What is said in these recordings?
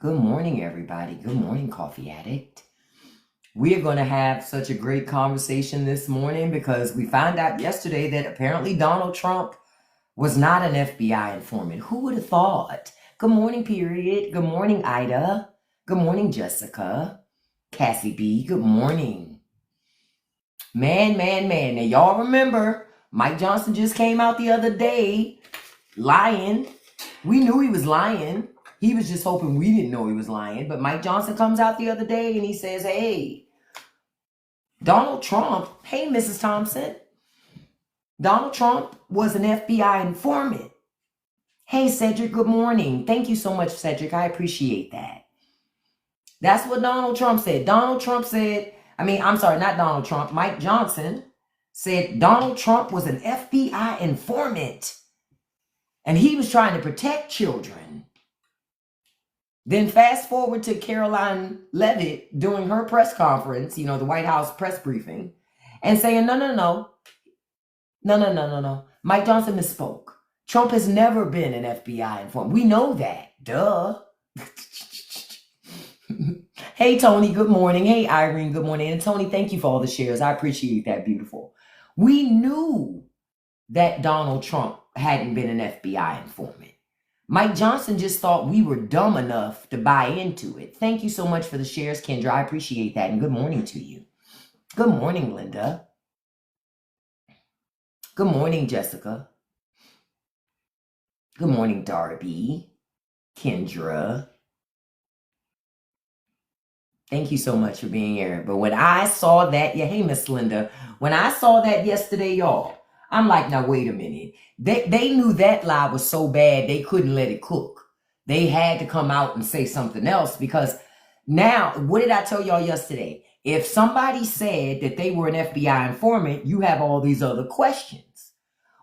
Good morning, everybody. Good morning, coffee addict. We are going to have such a great conversation this morning because we found out yesterday that apparently Donald Trump was not an FBI informant. Who would have thought? Good morning, period. Good morning, Ida. Good morning, Jessica. Cassie B. Good morning. Man. Now, y'all remember Mike Johnson just came out the other day lying. We knew he was lying. He was just hoping we didn't know he was lying. But Mike Johnson comes out the other day and he says, hey, Donald Trump, hey, Mrs. Thompson, Donald Trump was an FBI informant. Hey, Cedric, good morning. Thank you so much, Cedric. I appreciate that. That's what Donald Trump said. Not Donald Trump. Mike Johnson said Donald Trump was an FBI informant and he was trying to protect children. Then fast forward to Caroline Leavitt doing her press conference, the White House press briefing, and saying, no. Mike Johnson misspoke. Trump has never been an FBI informant. We know that. Duh. Hey, Tony, good morning. Hey, Irene, good morning. And Tony, thank you for all the shares. I appreciate that. Beautiful. We knew that Donald Trump hadn't been an FBI informant. Mike Johnson just thought we were dumb enough to buy into it. Thank you so much for the shares, Kendra. I appreciate that. And good morning to you. Good morning, Linda. Good morning, Jessica. Good morning, Darby. Kendra. Thank you so much for being here. But when I saw that, hey, Miss Linda, when I saw that yesterday, y'all, I'm like, now, wait a minute. They knew that lie was so bad, they couldn't let it cook. They had to come out and say something else because now, what did I tell y'all yesterday? If somebody said that they were an FBI informant, you have all these other questions.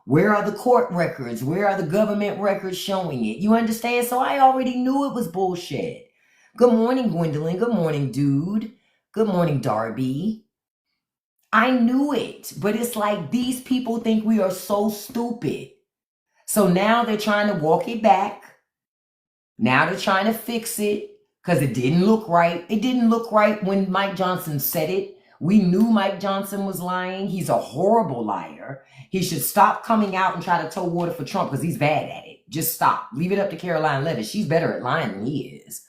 Where are the court records? Where are the government records showing it? You understand? So I already knew it was bullshit. Good morning, Gwendolyn. Good morning, dude. Good morning, Darby. I knew it, but it's like these people think we are so stupid. So now they're trying to walk it back. Now they're trying to fix it because it didn't look right. It didn't look right when Mike Johnson said it. We knew Mike Johnson was lying. He's a horrible liar. He should stop coming out and try to tow water for Trump because he's bad at it. Just stop. Leave it up to Caroline Leavitt. She's better at lying than he is.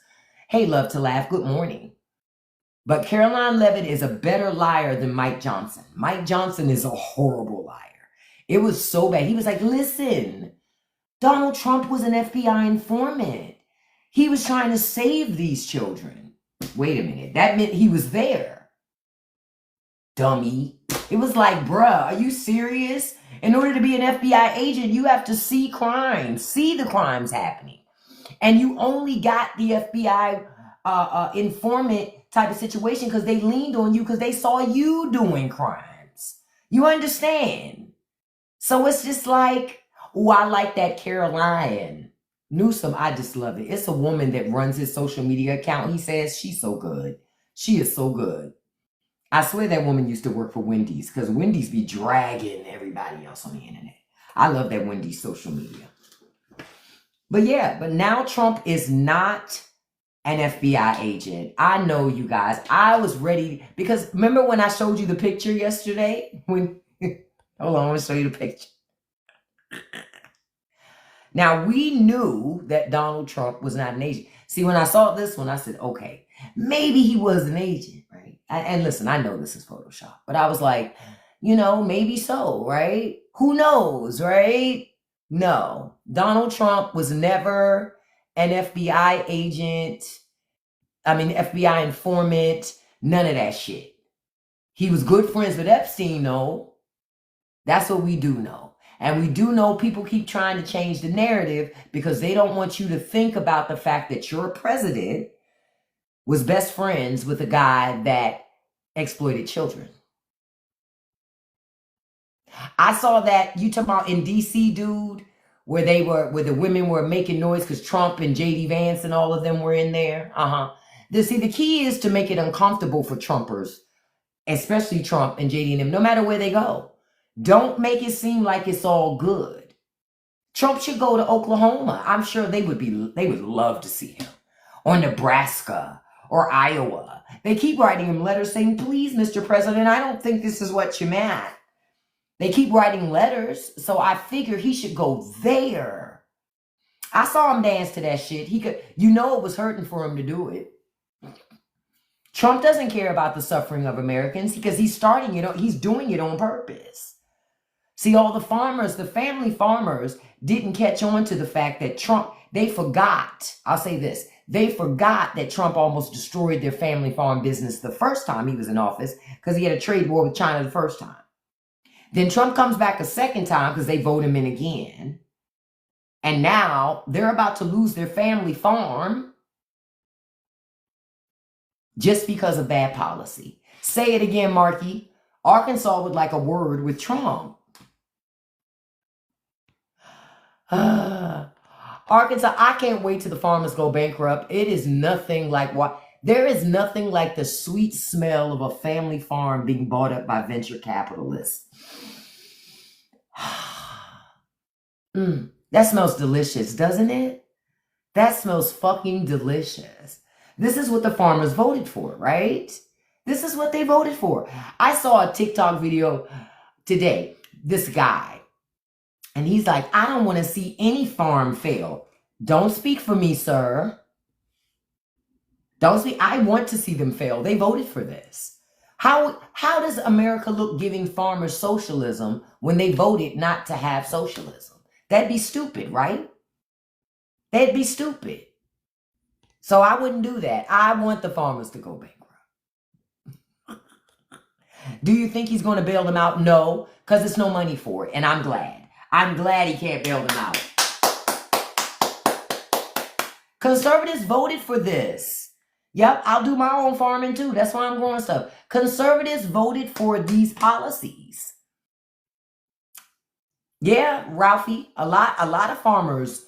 Hey, love to laugh. Good morning. But Caroline Leavitt is a better liar than Mike Johnson. Mike Johnson is a horrible liar. It was so bad. He was like, listen, Donald Trump was an FBI informant. He was trying to save these children. Wait a minute. That meant he was there. Dummy. It was like, bruh, are you serious? In order to be an FBI agent, you have to see crimes, see the crimes happening. And you only got the FBI informant type of situation because they leaned on you because they saw you doing crimes. You understand? So it's just like, oh, I like that Caroline Newsom. I just love it. It's a woman that runs his social media account. He says she's so good. She is so good. I swear that woman used to work for Wendy's because Wendy's be dragging everybody else on the internet. I love that Wendy's social media. But yeah, but now Trump is not an FBI agent. I know, you guys. I was ready because remember when I showed you the picture yesterday? Hold on, I want to show you the picture. Now, we knew that Donald Trump was not an agent. See, when I saw this one, I said, okay, maybe he was an agent, right? And listen, I know this is Photoshop, but I was like, maybe so, right? Who knows, right? No, Donald Trump was never an FBI agent. FBI informant, none of that shit. He was good friends with Epstein, though. That's what we do know. And we do know people keep trying to change the narrative because they don't want you to think about the fact that your president was best friends with a guy that exploited children. I saw that you talking about in DC, dude, where the women were making noise because Trump and JD Vance and all of them were in there. The key is to make it uncomfortable for Trumpers, especially Trump and JD and them, no matter where they go. Don't make it seem like it's all good. Trump should go to Oklahoma. I'm sure they would love to see him. or Nebraska or Iowa. They keep writing him letters saying, please, Mr. President, I don't think this is what you meant. They keep writing letters, so I figure he should go there. I saw him dance to that shit. He could, it was hurting for him to do it. Trump doesn't care about the suffering of Americans because he's doing it on purpose. See, all the farmers, the family farmers, didn't catch on to the fact that they forgot, I'll say this, they forgot that Trump almost destroyed their family farm business the first time he was in office because he had a trade war with China the first time. Then Trump comes back a second time because they vote him in again. And now they're about to lose their family farm just because of bad policy. Say it again, Marky. Arkansas would like a word with Trump. Arkansas, I can't wait till the farmers go bankrupt. It is nothing like there is nothing like the sweet smell of a family farm being bought up by venture capitalists. That smells delicious, doesn't it? That smells fucking delicious. This is what the farmers voted for, right? This is what they voted for. I saw a TikTok video today, this guy, and he's like, I don't want to see any farm fail. Don't speak for me, sir. Don't speak. I want to see them fail. They voted for this. How does America look giving farmers socialism when they voted not to have socialism? That'd be stupid, right? That'd be stupid. So I wouldn't do that. I want the farmers to go bankrupt. Do you think he's going to bail them out? No, because there's no money for it. And I'm glad. I'm glad he can't bail them out. Conservatives voted for this. Yep, I'll do my own farming too. That's why I'm growing stuff. Conservatives voted for these policies. Yeah, Ralphie, a lot of farmers,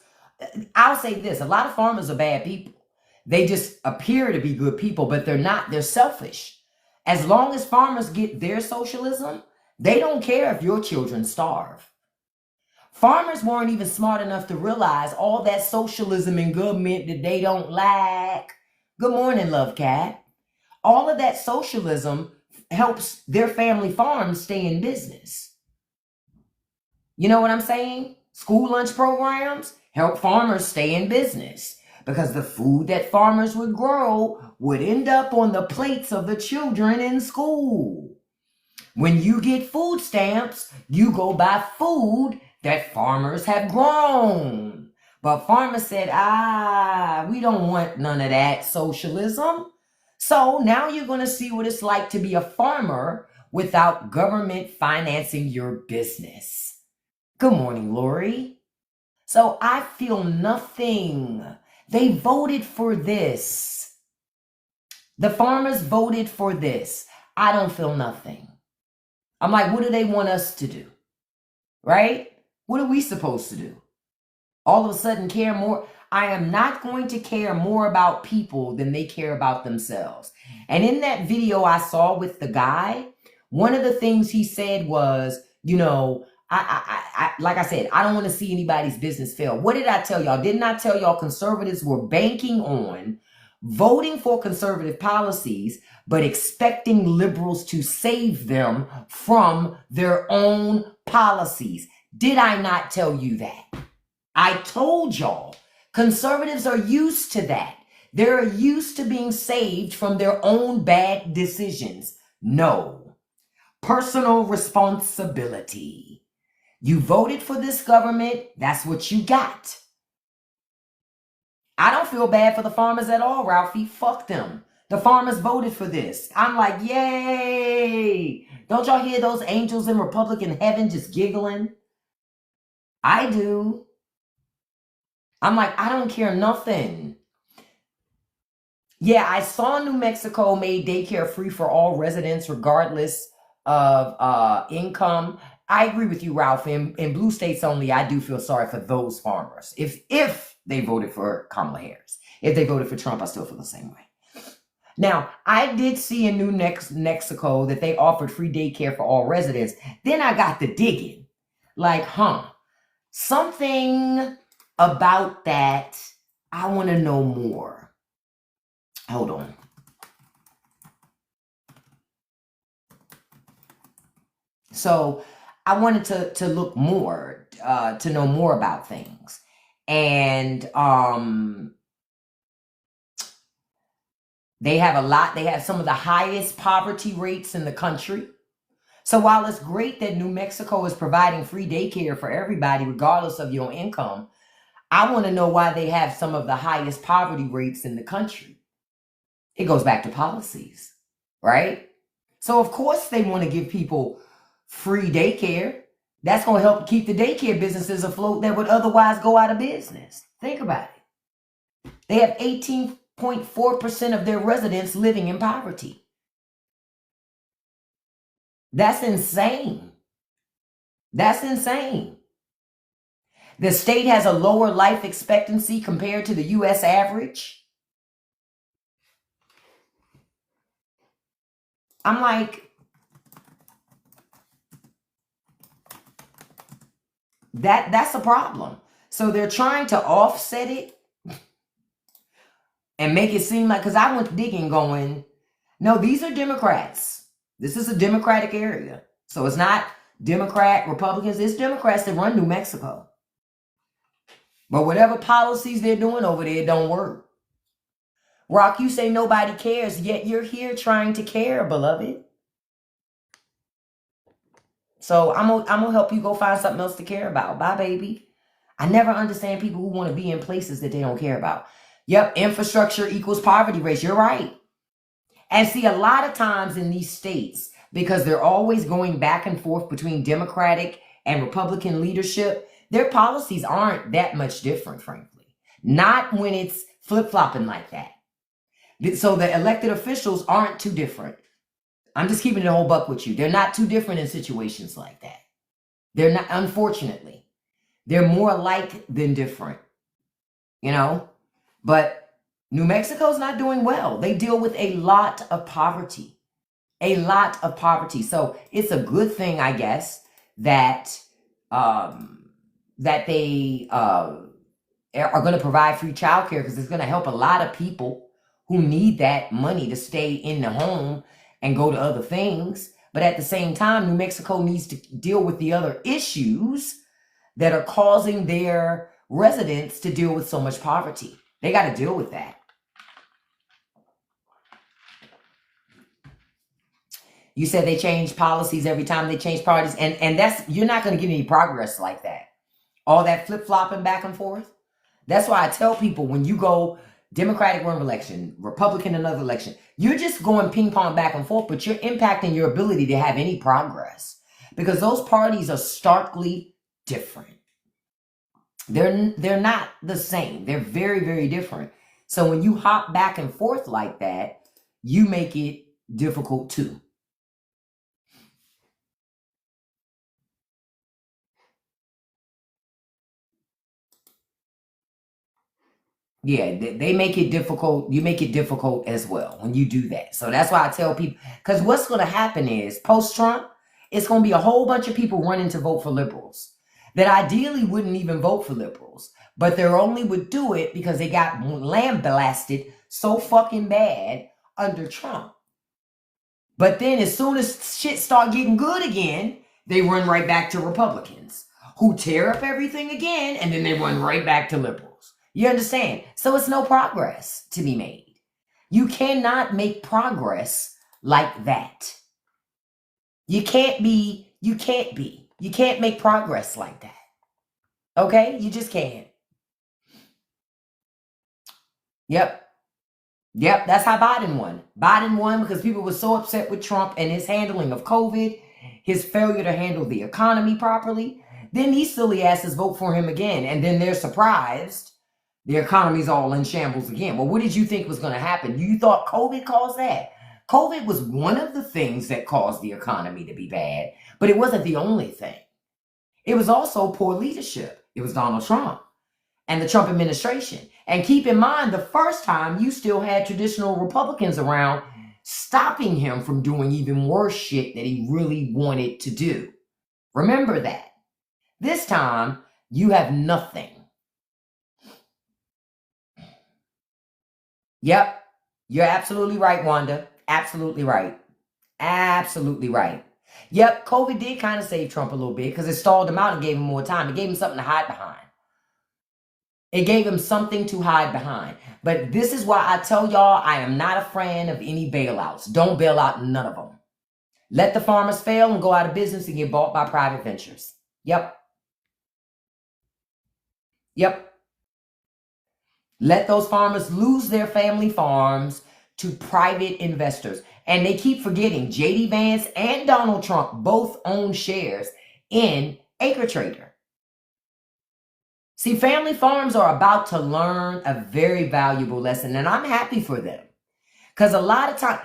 I'll say this, a lot of farmers are bad people. They just appear to be good people, but they're not. They're selfish. As long as farmers get their socialism, they don't care if your children starve. Farmers weren't even smart enough to realize all that socialism in government that they don't like. Good morning, Love Cat. All of that socialism helps their family farms stay in business. You know what I'm saying? School lunch programs help farmers stay in business because the food that farmers would grow would end up on the plates of the children in school. When you get food stamps, you go buy food that farmers have grown. But farmers said, we don't want none of that socialism. So now you're going to see what it's like to be a farmer without government financing your business. Good morning, Lori. So I feel nothing. They voted for this. The farmers voted for this. I don't feel nothing. I'm like, what do they want us to do? Right? What are we supposed to do? All of a sudden care more? I am not going to care more about people than they care about themselves. And in that video I saw with the guy, one of the things he said was, like I said, I don't want to see anybody's business fail. What did I tell y'all? Didn't I tell y'all conservatives were banking on voting for conservative policies, but expecting liberals to save them from their own policies? Did I not tell you that? I told y'all conservatives are used to that. They're used to being saved from their own bad decisions. No. Personal responsibility. You voted for this government. That's what you got. I don't feel bad for the farmers at all, Ralphie. Fuck them. The farmers voted for this. I'm like, yay. Don't y'all hear those angels in Republican heaven just giggling? I do. I'm like, I don't care nothing. Yeah, I saw New Mexico made daycare free for all residents regardless of income. I agree with you, Ralph. In blue states only, I do feel sorry for those farmers. If they voted for Kamala Harris. If they voted for Trump, I still feel the same way. Now, I did see in New Mexico that they offered free daycare for all residents. Then I got to digging. Like, something about that, I want to know more. Hold on. So I wanted to look more, to know more about things. And they have some of the highest poverty rates in the country. So while it's great that New Mexico is providing free daycare for everybody, regardless of your income, I want to know why they have some of the highest poverty rates in the country. It goes back to policies, right? So of course they want to give people free daycare. That's going to help keep the daycare businesses afloat that would otherwise go out of business. Think about it. They have 18.4% of their residents living in poverty. That's insane. That's insane. The state has a lower life expectancy compared to the U.S. average. I'm like, that's a problem. So they're trying to offset it and make it seem like, because I went digging going, no, these are Democrats. This is a Democratic area. So it's not Democrat, Republicans, it's Democrats that run New Mexico. But whatever policies they're doing over there don't work. Rock, you say nobody cares, yet you're here trying to care, beloved. So I'm gonna help you go find something else to care about. Bye, baby. I never understand people who want to be in places that they don't care about. Yep, infrastructure equals poverty rates. You're right. And see, a lot of times in these states, because they're always going back and forth between Democratic and Republican leadership, their policies aren't that much different, frankly. Not when it's flip-flopping like that. So the elected officials aren't too different. I'm just keeping it a whole buck with you. They're not too different in situations like that. They're not, unfortunately. They're more alike than different, you know? But New Mexico's not doing well. They deal with a lot of poverty. A lot of poverty. So it's a good thing, I guess, that that they are going to provide free childcare, because it's going to help a lot of people who need that money to stay in the home and go to other things. But at the same time, New Mexico needs to deal with the other issues that are causing their residents to deal with so much poverty. They got to deal with that. You said they change policies every time they change parties, and that's, you're not going to get any progress like that. All that flip-flopping back and forth. That's why I tell people, when you go Democratic one election, Republican another election, you're just going ping pong back and forth, but you're impacting your ability to have any progress, because those parties are starkly different. They're not the same. They're very, very different. So when you hop back and forth like that, you make it difficult too. Yeah, they make it difficult. You make it difficult as well when you do that. So that's why I tell people, because what's going to happen is, post-Trump, it's going to be a whole bunch of people running to vote for liberals that ideally wouldn't even vote for liberals, but they only would do it because they got lambasted so fucking bad under Trump. But then as soon as shit start getting good again, they run right back to Republicans, who tear up everything again, and then they run right back to liberals. You understand? So it's no progress to be made. You cannot make progress like that. You can't make progress like that. Okay? You just can't. Yep, that's how Biden won. Biden won because people were so upset with Trump and his handling of COVID, his failure to handle the economy properly. Then these silly asses vote for him again, and then they're surprised the economy's all in shambles again. Well, what did you think was going to happen? You thought COVID caused that? COVID was one of the things that caused the economy to be bad, but it wasn't the only thing. It was also poor leadership. It was Donald Trump and the Trump administration. And keep in mind, the first time you still had traditional Republicans around stopping him from doing even worse shit that he really wanted to do. Remember that. This time, you have nothing. Yep. You're absolutely right, Wanda. Absolutely right. Absolutely right. Yep, COVID did kind of save Trump a little bit because it stalled him out and gave him more time. It gave him something to hide behind. It gave him something to hide behind. But this is why I tell y'all I am not a fan of any bailouts. Don't bail out none of them. Let the farmers fail and go out of business and get bought by private ventures. Yep. Yep. Let those farmers lose their family farms to private investors. And they keep forgetting J.D. Vance and Donald Trump both own shares in Acre Trader. See, family farms are about to learn a very valuable lesson, and I'm happy for them. Because a lot of time,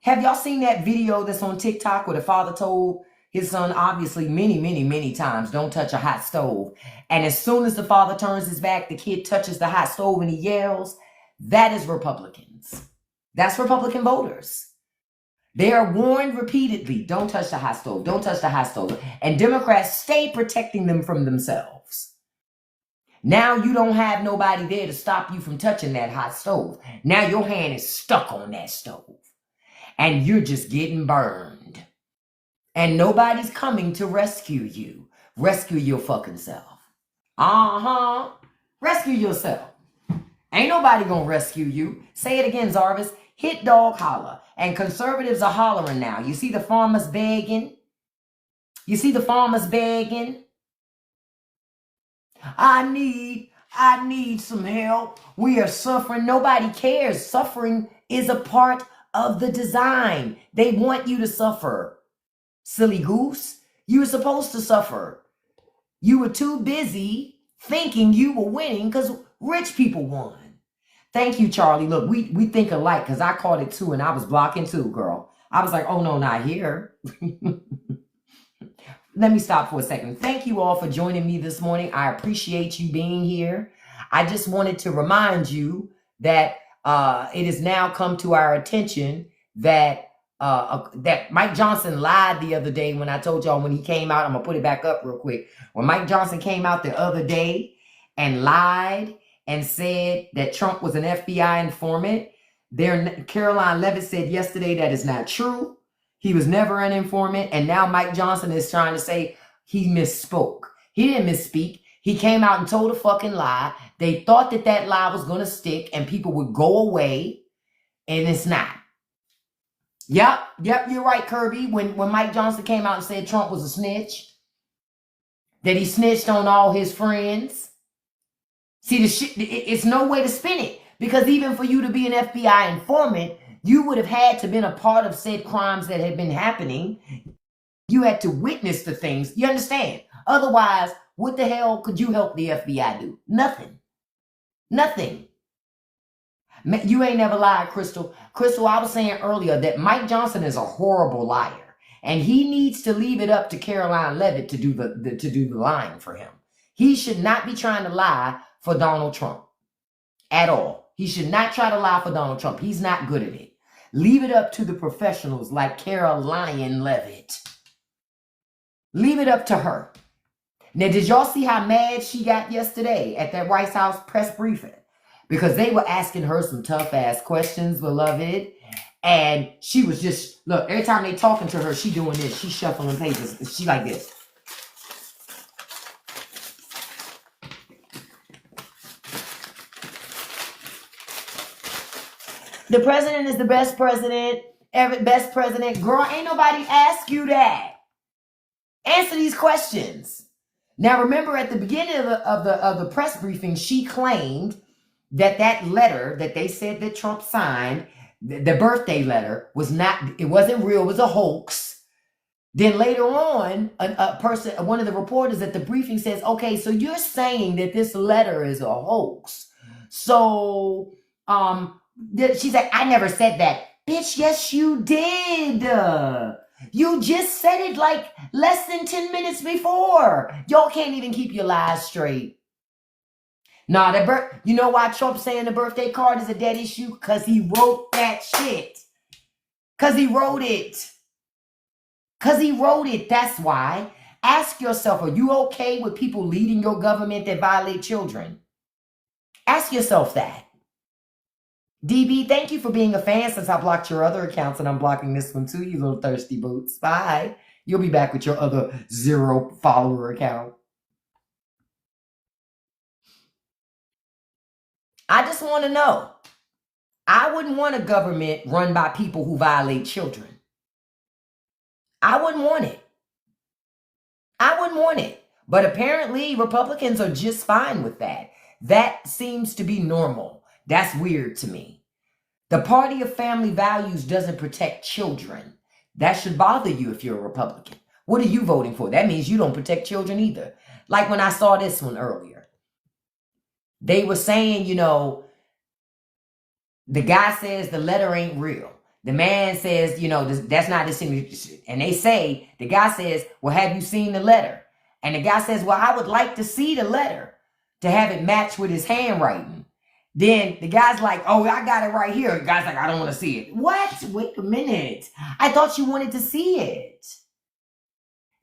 have y'all seen that video that's on TikTok where the father told his son, obviously many, many, many times, don't touch a hot stove. And as soon as the father turns his back, the kid touches the hot stove and he yells. That is Republicans. That's Republican voters. They are warned repeatedly, don't touch the hot stove, don't touch the hot stove. And Democrats stay protecting them from themselves. Now you don't have nobody there to stop you from touching that hot stove. Now your hand is stuck on that stove. And you're just getting burned. And nobody's coming to rescue you. Rescue your fucking self. Rescue yourself. Ain't nobody gonna rescue you. Say it again, Zarvis. Hit dog holler. And conservatives are hollering now. You see the farmers begging? You see the farmers begging? I need some help. We are suffering. Nobody cares. Suffering is a part of the design. They want you to suffer. Silly goose. You were supposed to suffer. You were too busy thinking you were winning because rich people won. Thank you, Charlie. Look, we think alike because I caught it too and I was blocking too, girl. I was like, oh no, not here. Let me stop for a second. Thank you all for joining me this morning. I appreciate you being here. I just wanted to remind you that it has now come to our attention that that Mike Johnson lied the other day when I told y'all when he came out. I'm going to put it back up real quick. When Mike Johnson came out the other day and lied and said that Trump was an FBI informant, Caroline Levitt said yesterday that is not true. He was never an informant. And now Mike Johnson is trying to say he misspoke. He didn't misspeak. He came out and told a fucking lie. They thought that that lie was going to stick and people would go away. And it's not. Yep, you're right, Kirby. When Mike Johnson came out and said Trump was a snitch, that he snitched on all his friends. See, the shit, it's no way to spin it. Because even for you to be an FBI informant, you would have had to been a part of said crimes that had been happening. You had to witness the things. You understand? Otherwise, what the hell could you help the FBI do? Nothing. Nothing. You ain't never lied, Crystal. Crystal, I was saying earlier that Mike Johnson is a horrible liar. And he needs to leave it up to Caroline Levitt to do the lying for him. He should not be trying to lie for Donald Trump. At all. He should not try to lie for Donald Trump. He's not good at it. Leave it up to the professionals like Caroline Levitt. Leave it up to her. Now, did y'all see how mad she got yesterday at that White House press briefing? Because they were asking her some tough-ass questions, beloved. And she was just, look, every time they talking to her, she doing this. She shuffling pages. She like this. The president is the best president, best president. Girl, ain't nobody ask you that. Answer these questions. Now, remember at the beginning of the press briefing, she claimed that letter that they said that Trump signed, the birthday letter, it wasn't real, it was a hoax. Then later on, one of the reporters at the briefing says, okay, so you're saying that this letter is a hoax. So, she's like, I never said that. Bitch, yes, you did. You just said it like less than 10 minutes before. Y'all can't even keep your lies straight. Nah, you know why Trump's saying the birthday card is a dead issue? Because he wrote that shit. Because he wrote it. Because he wrote it. That's why. Ask yourself, are you okay with people leading your government that violate children? Ask yourself that. DB, thank you for being a fan since I blocked your other accounts and I'm blocking this one too, you little thirsty boots. Bye. You'll be back with your other 0 follower account. I just want to know. I wouldn't want a government run by people who violate children. I wouldn't want it. I wouldn't want it. But apparently Republicans are just fine with that. That seems to be normal. That's weird to me. The party of family values doesn't protect children. That should bother you if you're a Republican. What are you voting for? That means you don't protect children either. Like when I saw this one earlier. They were saying, you know, the guy says the letter ain't real. The man says, you know, that's not the signature. And they say, the guy says, well, have you seen the letter? And the guy says, well, I would like to see the letter to have it match with his handwriting. Then the guy's like, oh, I got it right here. The guy's like, I don't want to see it. What? Wait a minute. I thought you wanted to see it.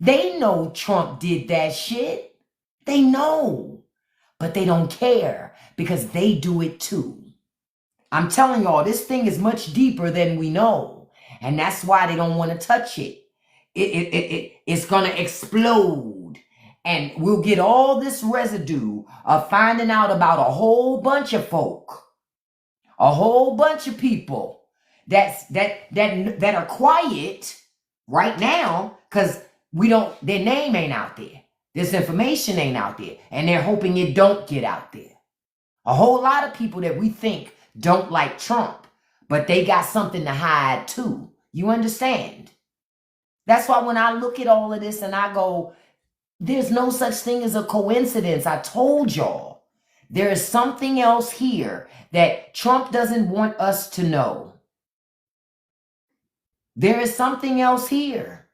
They know Trump did that shit. They know. But they don't care because they do it too. I'm telling y'all, this thing is much deeper than we know. And that's why they don't want to touch it. It's going to explode. And we'll get all this residue of finding out about a whole bunch of folk. A whole bunch of people that are quiet right now because their name ain't out there. This information ain't out there. And they're hoping it don't get out there. A whole lot of people that we think don't like Trump, but they got something to hide too. You understand? That's why when I look at all of this and I go, there's no such thing as a coincidence. I told y'all, there is something else here that Trump doesn't want us to know. There is something else here.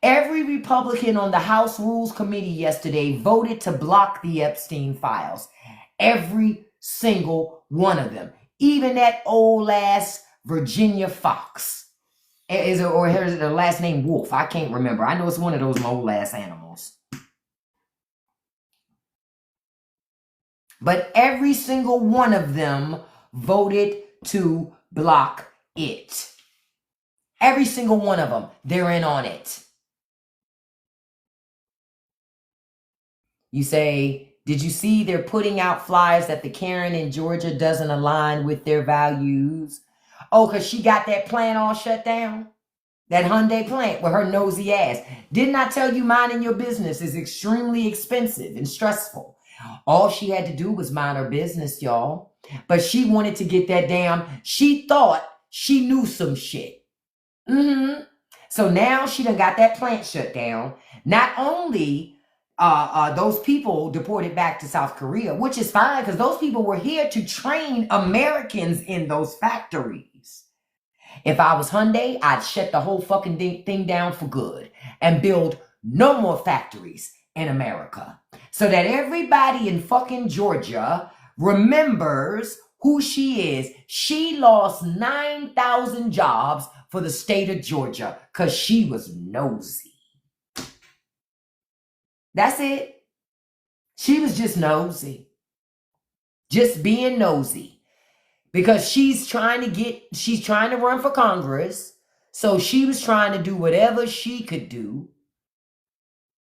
Every Republican on the House Rules Committee yesterday voted to block the Epstein files. Every single one of them. Even that old ass Virginia Fox. Is it her last name Wolf? I can't remember. I know it's one of those old ass animals. But every single one of them voted to block it. Every single one of them. They're in on it. You say, did you see they're putting out flyers that the Karen in Georgia doesn't align with their values? Oh, because she got that plant all shut down? That Hyundai plant with her nosy ass. Didn't I tell you minding your business is extremely expensive and stressful? All she had to do was mind her business, y'all. But she wanted to get that she thought she knew some shit. So now she done got that plant shut down. Not only those people deported back to South Korea, which is fine because those people were here to train Americans in those factories. If I was Hyundai, I'd shut the whole fucking thing down for good and build no more factories in America so that everybody in fucking Georgia remembers who she is. She lost 9,000 jobs for the state of Georgia because she was nosy. That's it. She was just nosy. Just being nosy. Because she's trying to run for Congress. So she was trying to do whatever she could do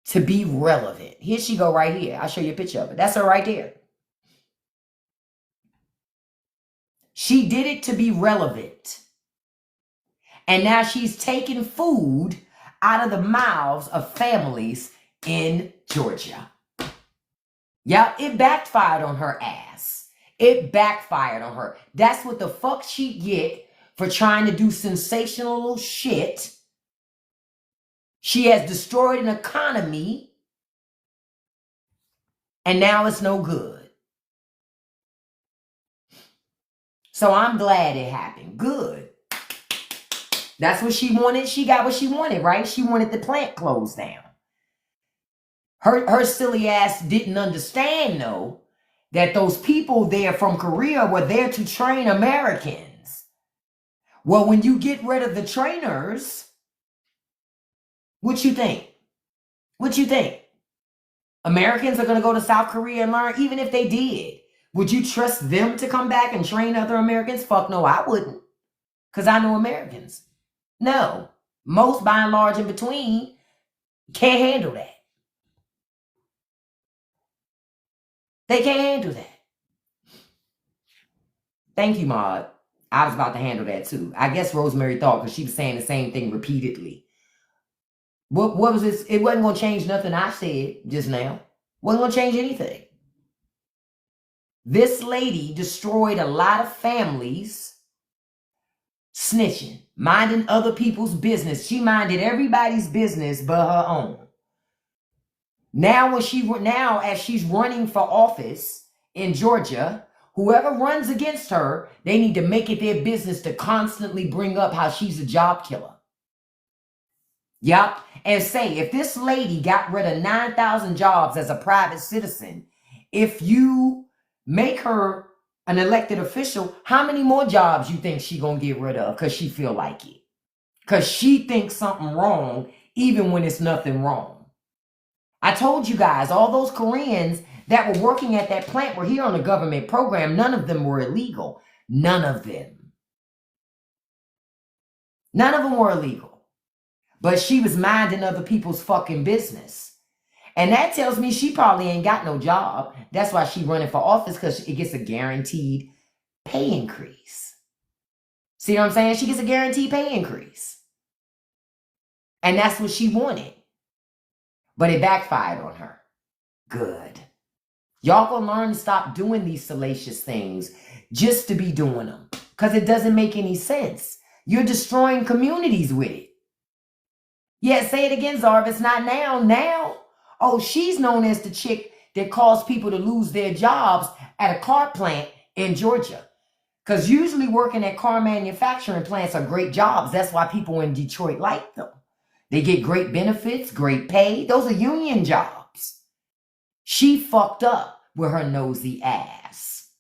to be relevant. Here she go right here. I'll show you a picture of it. That's her right there. She did it to be relevant. And now she's taking food out of the mouths of families in Georgia. Yeah, it backfired on her ass. It backfired on her. That's what the fuck she get for trying to do sensational shit. She has destroyed an economy. And now it's no good. So I'm glad it happened. Good. That's what she wanted. She got what she wanted, right? She wanted the plant closed down. Her silly ass didn't understand, though, that those people there from Korea were there to train Americans. Well, when you get rid of the trainers, what you think? What you think? Americans are going to go to South Korea and learn, even if they did. Would you trust them to come back and train other Americans? Fuck no, I wouldn't. Because I know Americans. No. Most, by and large, in between, can't handle that. They can't handle that. Thank you, Maud. I was about to handle that too. I guess Rosemary thought, because she was saying the same thing repeatedly. What was this? It wasn't going to change nothing I said just now. Wasn't going to change anything. This lady destroyed a lot of families snitching, minding other people's business. She minded everybody's business but her own. Now, as she's running for office in Georgia, whoever runs against her, they need to make it their business to constantly bring up how she's a job killer. Yep. And say, if this lady got rid of 9,000 jobs as a private citizen, if you make her an elected official, how many more jobs you think she gonna get rid of because she feel like it? Because she thinks something wrong even when it's nothing wrong. I told you guys, all those Koreans that were working at that plant were here on a government program. None of them were illegal. None of them. None of them were illegal. But she was minding other people's fucking business. And that tells me she probably ain't got no job. That's why she running for office, because it gets a guaranteed pay increase. See what I'm saying? She gets a guaranteed pay increase. And that's what she wanted. But it backfired on her. Good. Y'all gonna learn to stop doing these salacious things just to be doing them. Because it doesn't make any sense. You're destroying communities with it. Yeah, say it again, Zarvis. Not now. Now. Oh, she's known as the chick that caused people to lose their jobs at a car plant in Georgia. Because usually working at car manufacturing plants are great jobs. That's why people in Detroit like them. They get great benefits, great pay. Those are union jobs. She fucked up with her nosy ass.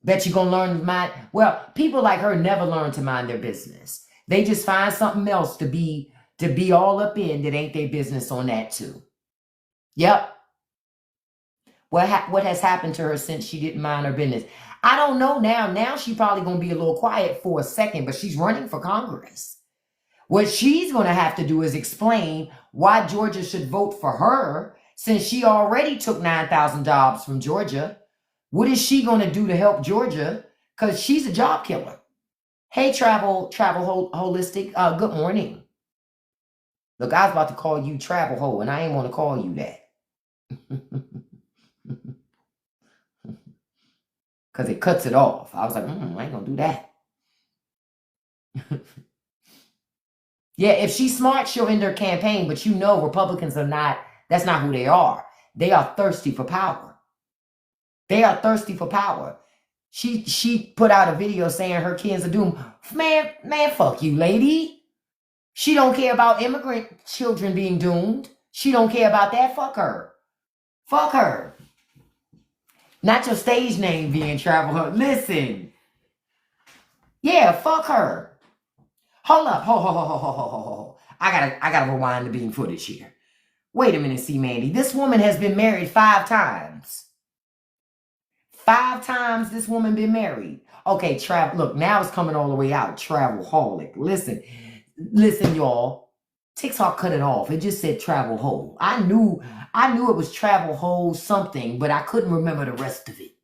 Bet you're going to learn to mind. Well, people like her never learn to mind their business. They just find something else to be all up in that ain't their business on that too. Yep. What has happened to her since she didn't mind her business? I don't know now. Now she's probably going to be a little quiet for a second, but she's running for Congress. What she's going to have to do is explain why Georgia should vote for her, since she already took 9,000 jobs from Georgia. What is she going to do to help Georgia? Because she's a job killer. Hey, Travel Holistic. Good morning. Look, I was about to call you Travel Hole, and I ain't want to call you that. Because it cuts it off. I was like, I ain't going to do that. Yeah, if she's smart, she'll end her campaign. But you know, Republicans are not, that's not who they are. They are thirsty for power. They are thirsty for power. She put out a video saying her kids are doomed. Man, fuck you, lady. She don't care about immigrant children being doomed. She don't care about that. Fuck her. Fuck her. Not your stage name being Travel. Listen. Yeah, fuck her. Hold up. Ho. I gotta rewind the bean footage here. Wait a minute, see, Mandy. This woman has been married 5 times. 5 times this woman been married. Okay, look, now it's coming all the way out. Travelholic. Listen, y'all. TikTok cut it off. It just said Travel Hole. I knew it was Travel Hole something, but I couldn't remember the rest of it.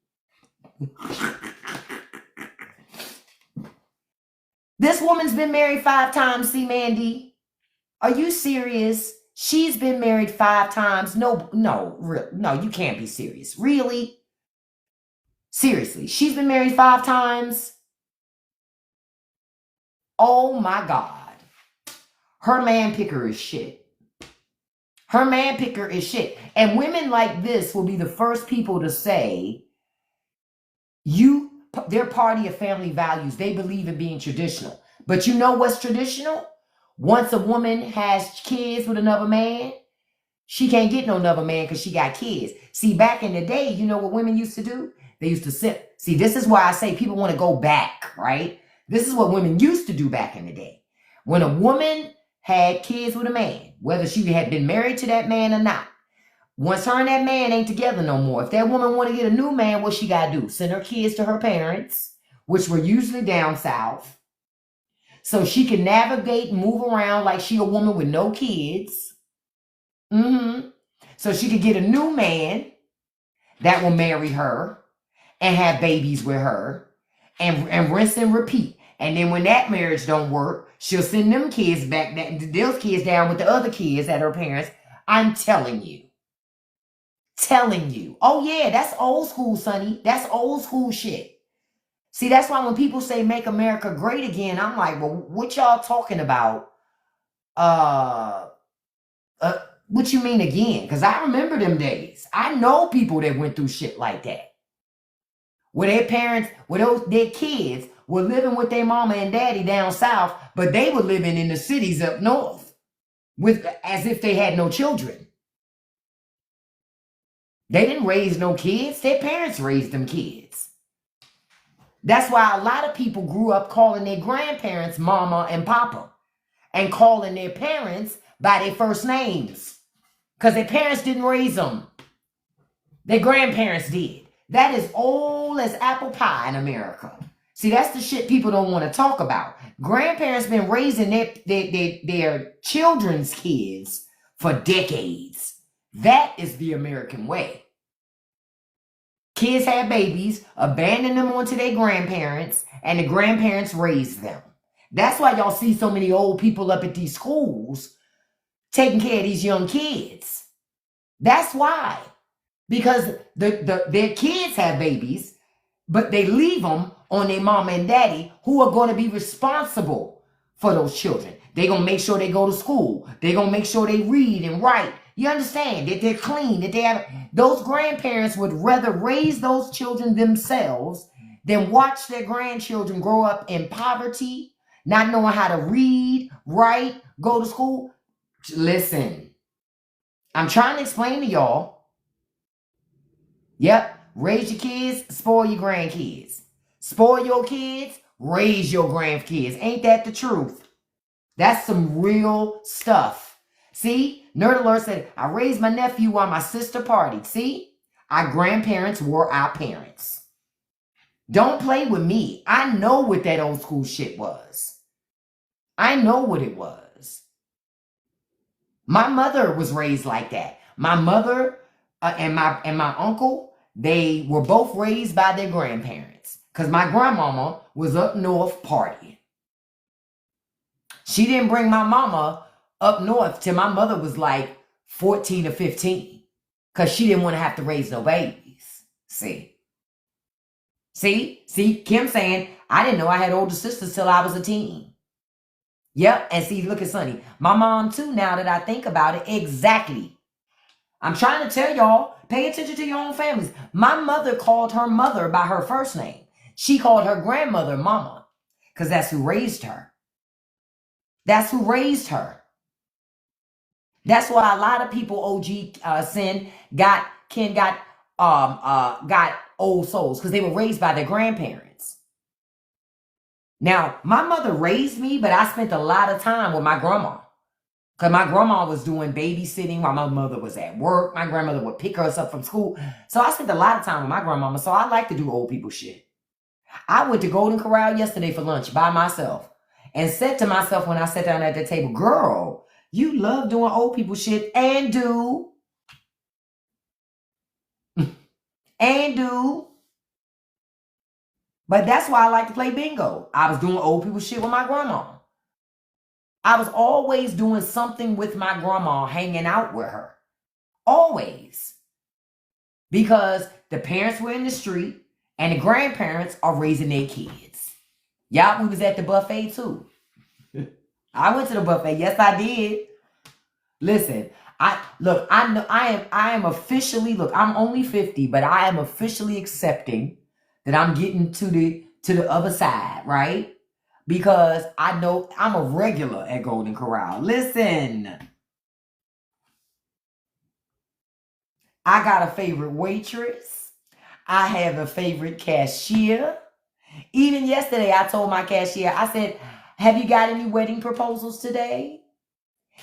This woman's been married 5 times, see, Mandy? Are you serious? She's been married 5 times. No, you can't be serious. Really? Seriously, she's been married 5 times? Oh my God. Her man picker is shit. Her man picker is shit. And women like this will be the first people to say, their party of family values, they believe in being traditional. But you know what's traditional? Once a woman has kids with another man, she can't get no another man because she got kids. See, back in the day, you know what women used to do? They used to sit. See, this is why I say people want to go back, right? This is what women used to do back in the day. When a woman had kids with a man, whether she had been married to that man or not, Once her and that man ain't together no more, if that woman want to get a new man, what she got to do? Send her kids to her parents, which were usually down south, so she can navigate and move around like she a woman with no kids. So she could get a new man that will marry her and have babies with her and rinse and repeat. And then when that marriage don't work, she'll send them kids back, those kids down with the other kids at her parents. I'm telling you. Oh yeah, that's old school, Sonny. That's old school shit. See, that's why when people say make America great again, I'm like, well, what y'all talking about? What you mean again? Because I remember them days. I know people that went through shit like that. Where their parents, their kids were living with their mama and daddy down south, but they were living in the cities up north as if they had no children. They didn't raise no kids. Their parents raised them kids. That's why a lot of people grew up calling their grandparents mama and papa and calling their parents by their first names because their parents didn't raise them. Their grandparents did. That is old as apple pie in America. See, that's the shit people don't want to talk about. Grandparents been raising their children's kids for decades. That is the American way. Kids have babies, abandon them onto their grandparents, and the grandparents raise them. That's why y'all see so many old people up at these schools taking care of these young kids. That's why. Because their kids have babies, but they leave them on their mama and daddy who are going to be responsible for those children. They're going to make sure they go to school. They're going to make sure they read and write. You understand? That they're clean, that they have... Those grandparents would rather raise those children themselves than watch their grandchildren grow up in poverty, not knowing how to read, write, go to school. Listen, I'm trying to explain to y'all. Yep, raise your kids, spoil your grandkids. Spoil your kids, raise your grandkids. Ain't that the truth? That's some real stuff. See, Nerd Alert said, I raised my nephew while my sister partied. See, our grandparents were our parents. Don't play with me. I know what that old school shit was. I know what it was. My mother was raised like that. My mother and my uncle, they were both raised by their grandparents. Because my grandmama was up north partying. She didn't bring my mama up north till my mother was like 14 or 15. Because she didn't want to have to raise no babies. See, Kim saying, I didn't know I had older sisters till I was a teen. Yep, and see, look at Sonny. My mom too, now that I think about it, exactly. I'm trying to tell y'all, pay attention to your own families. My mother called her mother by her first name. She called her grandmother mama, because that's who raised her. That's who raised her. That's why a lot of people, OG Sin, got old souls, because they were raised by their grandparents. Now, my mother raised me, but I spent a lot of time with my grandma. Because my grandma was doing babysitting while my mother was at work. My grandmother would pick us up from school. So I spent a lot of time with my grandmama. So I like to do old people shit. I went to Golden Corral yesterday for lunch by myself. And said to myself when I sat down at the table, girl, you love doing old people shit and do. And do. But that's why I like to play bingo. I was doing old people shit with my grandma. I was always doing something with my grandma, hanging out with her. Always. Because the parents were in the street and the grandparents are raising their kids. Y'all, we was at the buffet too. I went to the buffet. Yes, I did. Listen, I am officially, I'm only 50, but I am officially accepting that I'm getting to the other side, right? Because I know I'm a regular at Golden Corral. Listen, I got a favorite waitress. I have a favorite cashier. Even yesterday, I told my cashier, I said, have you got any wedding proposals today?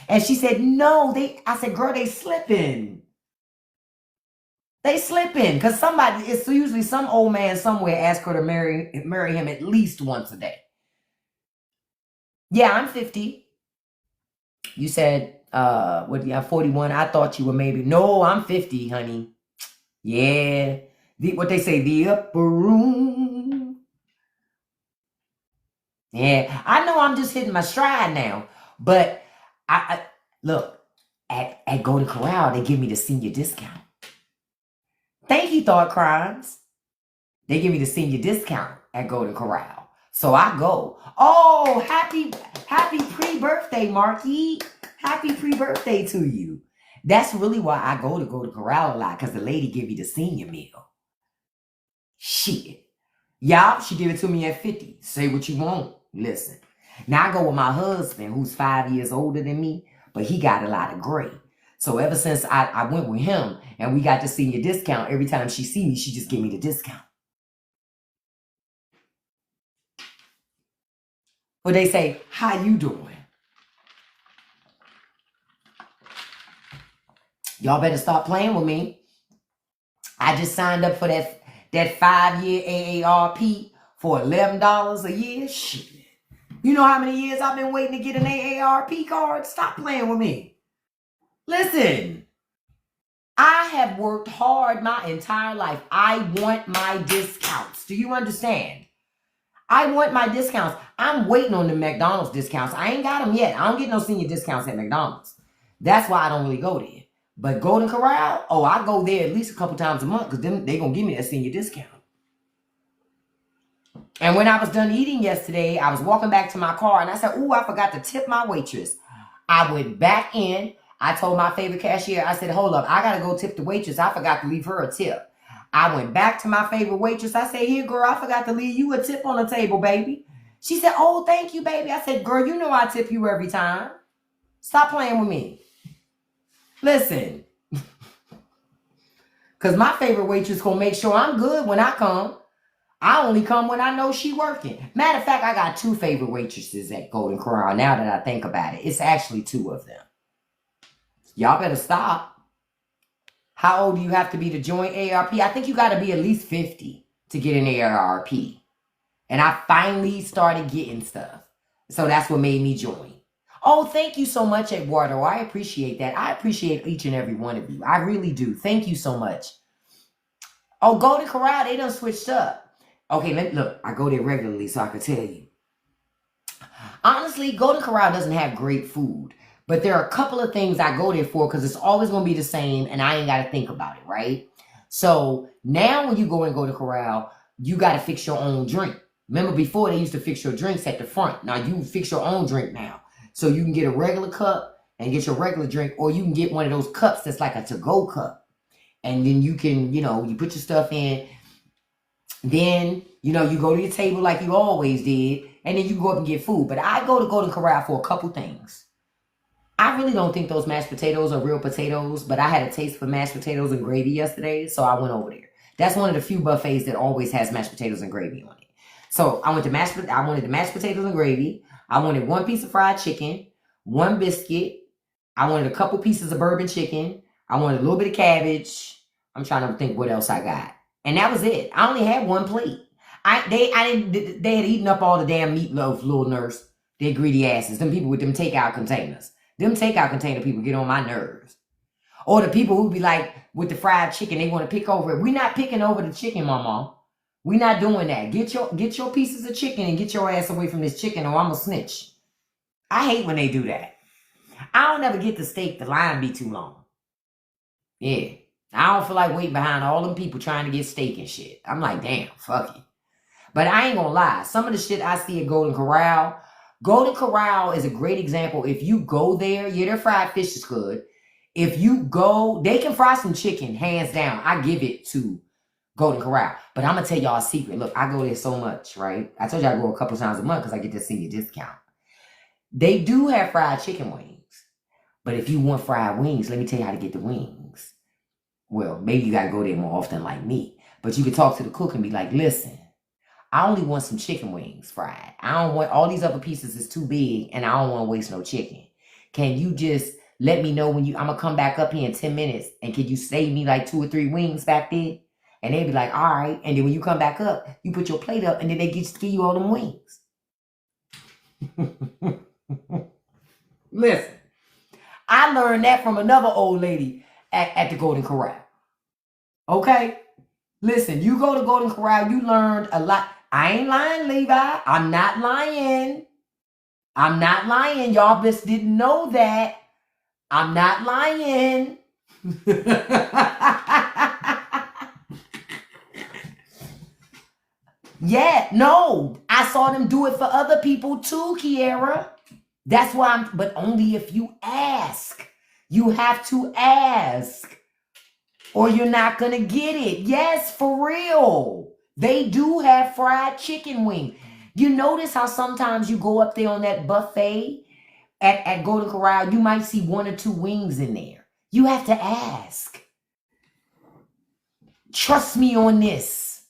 And she said, no. I said, girl, they slipping. They slipping because somebody, it's usually some old man somewhere ask her to marry him at least once a day. Yeah, I'm 50. You said, what, yeah, 41. I thought you were maybe, no, I'm 50, honey. Yeah. What they say, the upper room. Yeah, I know I'm just hitting my stride now, but I look, at Golden Corral, they give me the senior discount. Thank you, Thought Crimes. They give me the senior discount at Golden Corral. So I go. Oh, happy pre-birthday, Marky. Happy pre-birthday to you. That's really why I go to Golden Corral a lot, because the lady give me the senior meal. Shit. Y'all, she give it to me at 50. Say what you want. Listen. Now I go with my husband, who's 5 years older than me, but he got a lot of gray. So ever since I went with him and we got the senior discount, every time she see me, she just give me the discount. But they say, how you doing? Y'all better stop playing with me. I just signed up for that 5-year AARP for $11 a year. Shit. You know how many years I've been waiting to get an AARP card? Stop playing with me. Listen, I have worked hard my entire life. I want my discounts. Do you understand? I want my discounts. I'm waiting on the McDonald's discounts. I ain't got them yet. I don't get no senior discounts at McDonald's. That's why I don't really go there. But Golden Corral, oh, I go there at least a couple times a month because then they're going to give me that senior discount. And when I was done eating yesterday, I was walking back to my car and I said, ooh, I forgot to tip my waitress. I went back in. I told my favorite cashier, I said, hold up, I got to go tip the waitress. I forgot to leave her a tip. I went back to my favorite waitress. I said, here, girl, I forgot to leave you a tip on the table, baby. She said, oh, thank you, baby. I said, girl, you know I tip you every time. Stop playing with me. Listen. Because my favorite waitress going to make sure I'm good when I come. I only come when I know she working. Matter of fact, I got 2 favorite waitresses at Golden Corral now that I think about it. It's actually 2 of them. Y'all better stop. How old do you have to be to join AARP? I think you got to be at least 50 to get an AARP. And I finally started getting stuff. So that's what made me join. Oh, thank you so much, Eduardo. I appreciate that. I appreciate each and every one of you. I really do. Thank you so much. Oh, Golden Corral, they done switched up. Okay, look, I go there regularly so I can tell you. Honestly, Golden Corral doesn't have great food. But there are a couple of things I go there for because it's always going to be the same and I ain't got to think about it, right? So now when you go and Golden Corral, you got to fix your own drink. Remember before they used to fix your drinks at the front. Now you fix your own drink now. So you can get a regular cup and get your regular drink, or you can get one of those cups that's like a to-go cup. And then you can, you put your stuff in. Then, you go to your table like you always did, and then you go up and get food. But I go to Golden Corral for a couple things. I really don't think those mashed potatoes are real potatoes, but I had a taste for mashed potatoes and gravy yesterday, so I went over there. That's one of the few buffets that always has mashed potatoes and gravy on it. So I wanted the mashed potatoes and gravy. I wanted 1 piece of fried chicken, 1 biscuit. I wanted a couple pieces of bourbon chicken. I wanted a little bit of cabbage. I'm trying to think what else I got. And that was it. I only had 1 plate. They had eaten up all the damn meatloaf, little nurse. They greedy asses. Them people with them takeout containers. Them takeout container people get on my nerves. Or the people who be like, with the fried chicken, they want to pick over it. We're not picking over the chicken, mama. We're not doing that. Get your pieces of chicken and get your ass away from this chicken or I'm a snitch. I hate when they do that. I don't ever get the steak. The line be too long. Yeah. I don't feel like waiting behind all them people trying to get steak and shit. I'm like, damn, fuck it. But I ain't gonna lie. Some of the shit I see at Golden Corral is a great example. If you go there, yeah, their fried fish is good. If you go, they can fry some chicken, hands down. I give it to Golden Corral. But I'm going to tell y'all a secret. Look, I go there so much, right? I told you I go a couple times a month because I get this senior discount. They do have fried chicken wings. But if you want fried wings, let me tell you how to get the wings. Well, maybe you got to go there more often like me. But you can talk to the cook and be like, listen, I only want some chicken wings fried. I don't want all these other pieces is too big and I don't want to waste no chicken. Can you just let me know when I'm going to come back up here in 10 minutes. And can you save me like 2 or 3 wings back there? And they'd be like, all right. And then when you come back up, you put your plate up and then they give you all them wings. Listen, I learned that from another old lady at the Golden Corral. Okay? Listen, you go to Golden Corral, you learned a lot. I ain't lying, Levi. I'm not lying. I'm not lying. Y'all just didn't know that. I'm not lying. Yeah, no. I saw them do it for other people too, Kiara. That's why but only if you ask. You have to ask. Or you're not going to get it. Yes, for real. They do have fried chicken wings. You notice how sometimes you go up there on that buffet at Golden Corral, you might see 1 or 2 wings in there. You have to ask. Trust me on this.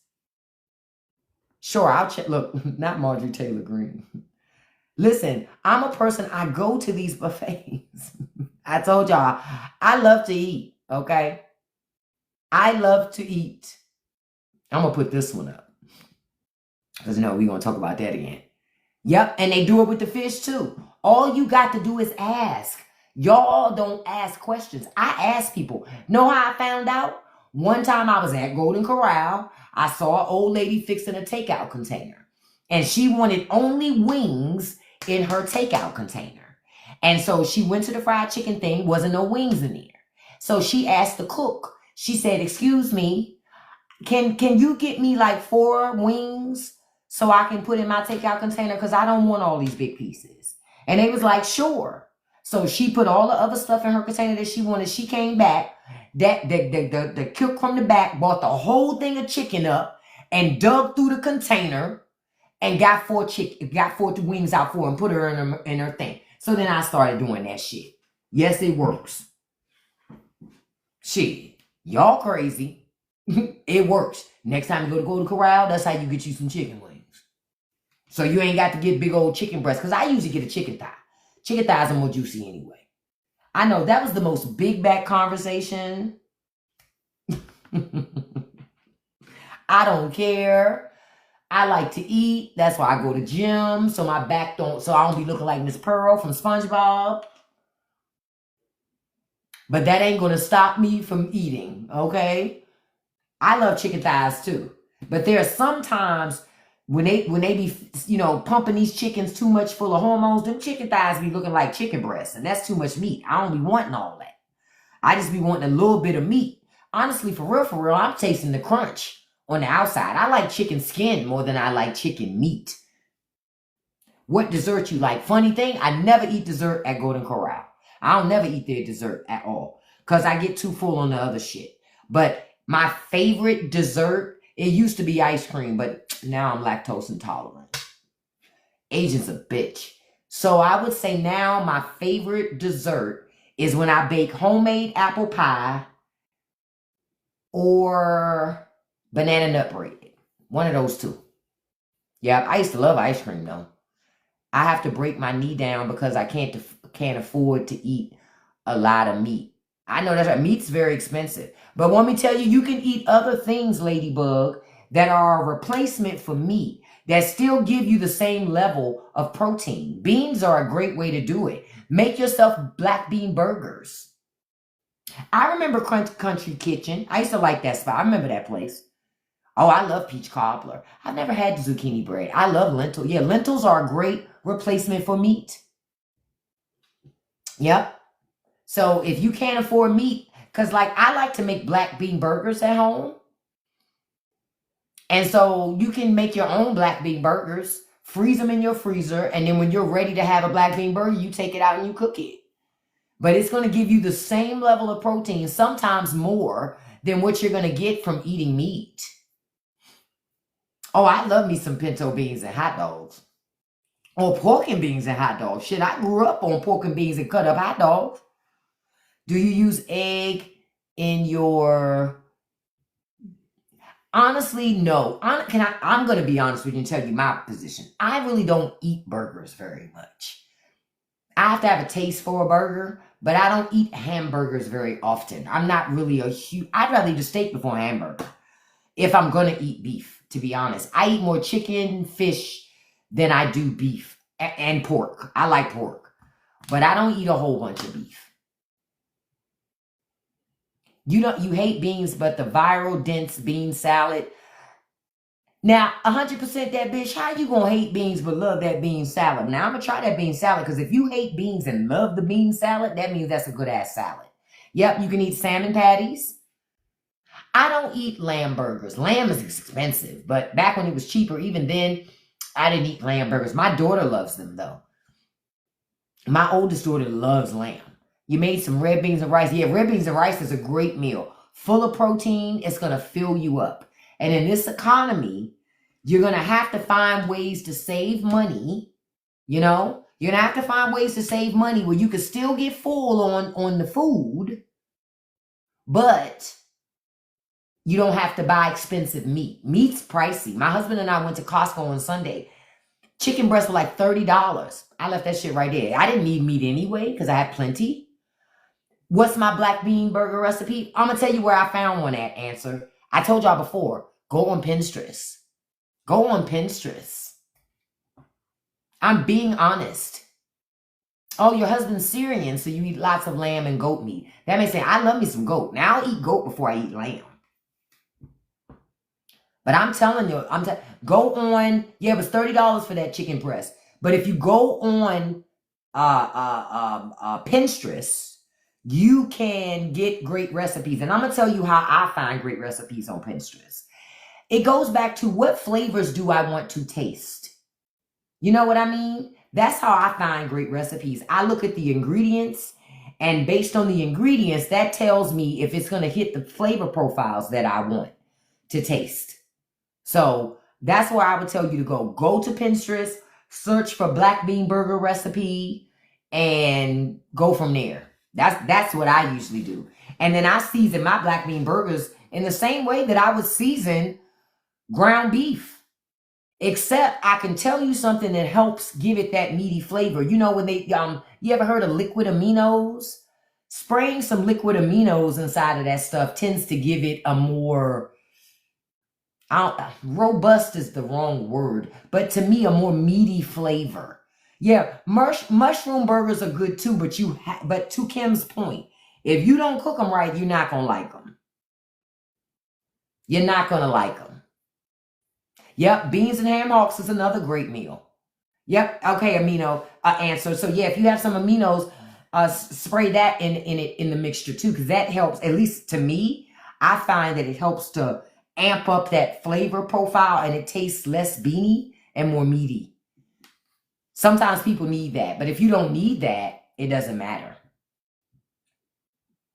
Sure, I'll check. Look, not Marjorie Taylor Greene. Listen, I'm a person, I go to these buffets. I told y'all, I love to eat, okay? I love to eat. I'm going to put this one up. Because, no, we're going to talk about that again. Yep, and they do it with the fish, too. All you got to do is ask. Y'all don't ask questions. I ask people. Know how I found out? One time I was at Golden Corral. I saw an old lady fixing a takeout container. And she wanted only wings in her takeout container. And so she went to the fried chicken thing. Wasn't no wings in there. So she asked the cook. She said, excuse me, can you get me like 4 wings so I can put in my takeout container? Because I don't want all these big pieces. And they was like, sure. So she put all the other stuff in her container that she wanted. She came back. The cook from the back bought the whole thing of chicken up and dug through the container and got 4 wings out for her and put her in her thing. So then I started doing that shit. Yes, it works. Shit. Y'all crazy. It works. Next time you go to Corral, that's how you get you some chicken wings. So you ain't got to get big old chicken breasts. Because I usually get a chicken thigh. Chicken thighs are more juicy anyway. I know that was the most big back conversation. I don't care. I like to eat. That's why I go to gym. So my back so I don't be looking like Miss Pearl from SpongeBob. But that ain't going to stop me from eating, okay? I love chicken thighs too. But there are sometimes when they be, pumping these chickens too much full of hormones, them chicken thighs be looking like chicken breasts. And that's too much meat. I don't be wanting all that. I just be wanting a little bit of meat. Honestly, for real, I'm tasting the crunch on the outside. I like chicken skin more than I like chicken meat. What dessert you like? Funny thing, I never eat dessert at Golden Corral. I don't never eat their dessert at all because I get too full on the other shit. But my favorite dessert, it used to be ice cream, but now I'm lactose intolerant. Asian's a bitch. So I would say now my favorite dessert is when I bake homemade apple pie or banana nut bread. One of those two. Yeah, I used to love ice cream though. I have to break my knee down because I can't afford to eat a lot of meat. I know that's right. Meat's very expensive. But let me tell you, you can eat other things, Ladybug, that are a replacement for meat that still give you the same level of protein. Beans are a great way to do it. Make yourself black bean burgers. I remember Country Kitchen. I used to like that spot. I remember that place. Oh, I love peach cobbler. I've never had zucchini bread. I love lentils. Yeah, lentils are a great replacement for meat. Yep. So if you can't afford meat, because I like to make black bean burgers at home. And so you can make your own black bean burgers, freeze them in your freezer, and then when you're ready to have a black bean burger, you take it out and you cook it. But it's going to give you the same level of protein, sometimes more than what you're going to get from eating meat. Oh, I love me some pinto beans and hot dogs. Or pork and beans and hot dogs. Shit, I grew up on pork and beans and cut up hot dogs. Do you use egg in your... Honestly, no. I'm going to be honest with you and tell you my position. I really don't eat burgers very much. I have to have a taste for a burger, but I don't eat hamburgers very often. I'm not really a huge, I'd rather eat a steak before a hamburger if I'm going to eat beef, to be honest. I eat more chicken, fish than I do beef and pork. I like pork, but I don't eat a whole bunch of beef. You hate beans, but the viral dense bean salad. Now, 100% that bitch, how you gonna hate beans but love that bean salad? Now, I'm gonna try that bean salad, because if you hate beans and love the bean salad, that means that's a good-ass salad. Yep, you can eat salmon patties. I don't eat lamb burgers. Lamb is expensive, but back when it was cheaper, even then, I didn't eat lamb burgers. My daughter loves them, though. My oldest daughter loves lamb. You made some red beans and rice. Yeah, red beans and rice is a great meal. Full of protein. It's going to fill you up. And in this economy, you're going to have to find ways to save money. You know, you're going to have to find ways to save money where you can still get full on the food, but you don't have to buy expensive meat. Meat's pricey. My husband and I went to Costco on Sunday. Chicken breasts were like $30. I left that shit right there. I didn't need meat anyway because I had plenty. What's my black bean burger recipe? I'm going to tell you where I found one at, Answer. I told y'all before, go on Pinterest. Go on Pinterest. I'm being honest. Oh, your husband's Syrian, so you eat lots of lamb and goat meat. That makes sense. I love me some goat. Now, I'll eat goat before I eat lamb. But I'm telling you, go on. Yeah, it was $30 for that chicken breast. But if you go on Pinterest, you can get great recipes. And I'm going to tell you how I find great recipes on Pinterest. It goes back to, what flavors do I want to taste? You know what I mean? That's how I find great recipes. I look at the ingredients, and based on the ingredients, that tells me if it's going to hit the flavor profiles that I want to taste. So that's where I would tell you to go. Go to Pinterest, search for black bean burger recipe, and go from there. That's what I usually do. And then I season my black bean burgers in the same way that I would season ground beef. Except I can tell you something that helps give it that meaty flavor. You know, when they, you ever heard of liquid aminos? Spraying some liquid aminos inside of that stuff tends to give it a more, robust is the wrong word, but to me, a more meaty flavor. Yeah, mushroom burgers are good too, but to Kim's point, if you don't cook them right, you're not going to like them. You're not going to like them. Yep, beans and ham hocks is another great meal. Yep, okay, Answer. So yeah, if you have some aminos, spray that in the mixture too, because that helps. At least to me, I find that it helps to amp up that flavor profile, and it tastes less beany and more meaty. Sometimes people need that, but if you don't need that, it doesn't matter.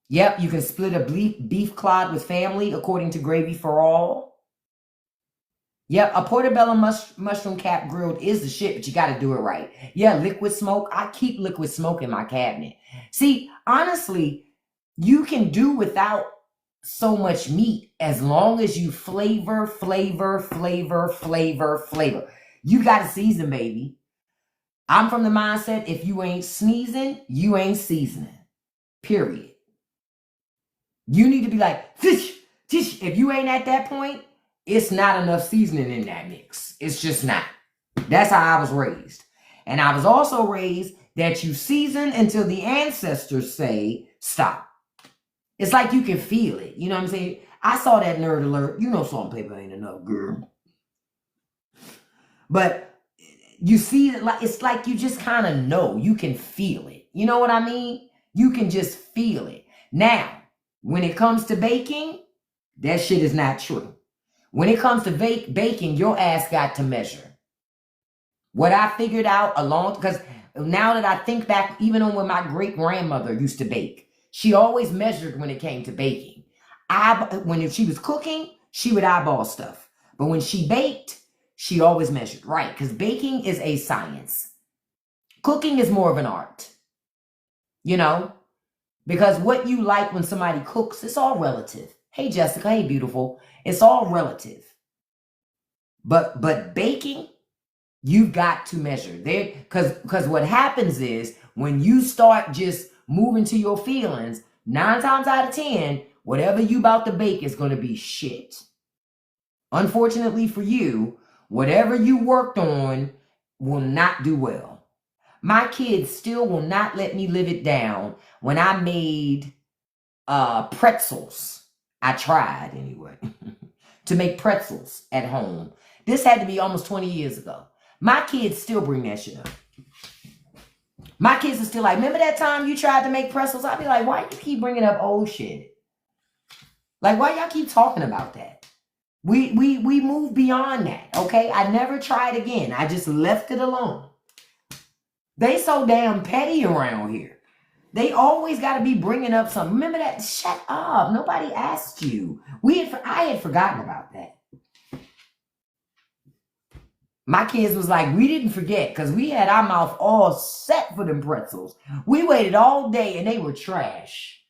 Yep, you can split a beef clod with family according to Gravy for All. Yep, a portobello mushroom cap grilled is the shit, but you got to do it right. Yeah, liquid smoke. I keep liquid smoke in my cabinet. See, honestly, you can do without so much meat as long as you flavor. You got to season, baby. I'm from the mindset, if you ain't sneezing, you ain't seasoning. Period. You need to be like, fish, tish. If you ain't at that point, it's not enough seasoning in that mix. It's just not. That's how I was raised. And I was also raised that you season until the ancestors say, stop. It's like you can feel it. You know what I'm saying? I saw that nerd alert. You know salt and pepper ain't enough, girl. But you see, it's like you just kind of know. You can feel it. You know what I mean? You can just feel it. Now, when it comes to baking, that shit is not true. When it comes to baking, your ass got to measure. What I figured out because now that I think back, even on when my great-grandmother used to bake, she always measured when it came to baking. If she was cooking, she would eyeball stuff. But when she baked, she always measured, right? Because baking is a science. Cooking is more of an art. You know? Because what you like when somebody cooks, it's all relative. Hey, Jessica. Hey, beautiful. It's all relative. But baking, you've got to measure. Because what happens is when you start just move into your feelings, 9 times out of 10, whatever you about to bake is going to be shit. Unfortunately for you, whatever you worked on will not do well. My kids still will not let me live it down when I made pretzels. I tried anyway to make pretzels at home. This had to be almost 20 years ago. My kids still bring that shit up. My kids are still like, remember that time you tried to make pretzels? I'd be like, why you keep bringing up old shit? Like, why y'all keep talking about that? We moved beyond that, okay? I never tried again. I just left it alone. They so damn petty around here. They always got to be bringing up something. Remember that? Shut up. Nobody asked you. I had forgotten about that. My kids was like, we didn't forget because we had our mouth all set for them pretzels. We waited all day and they were trash.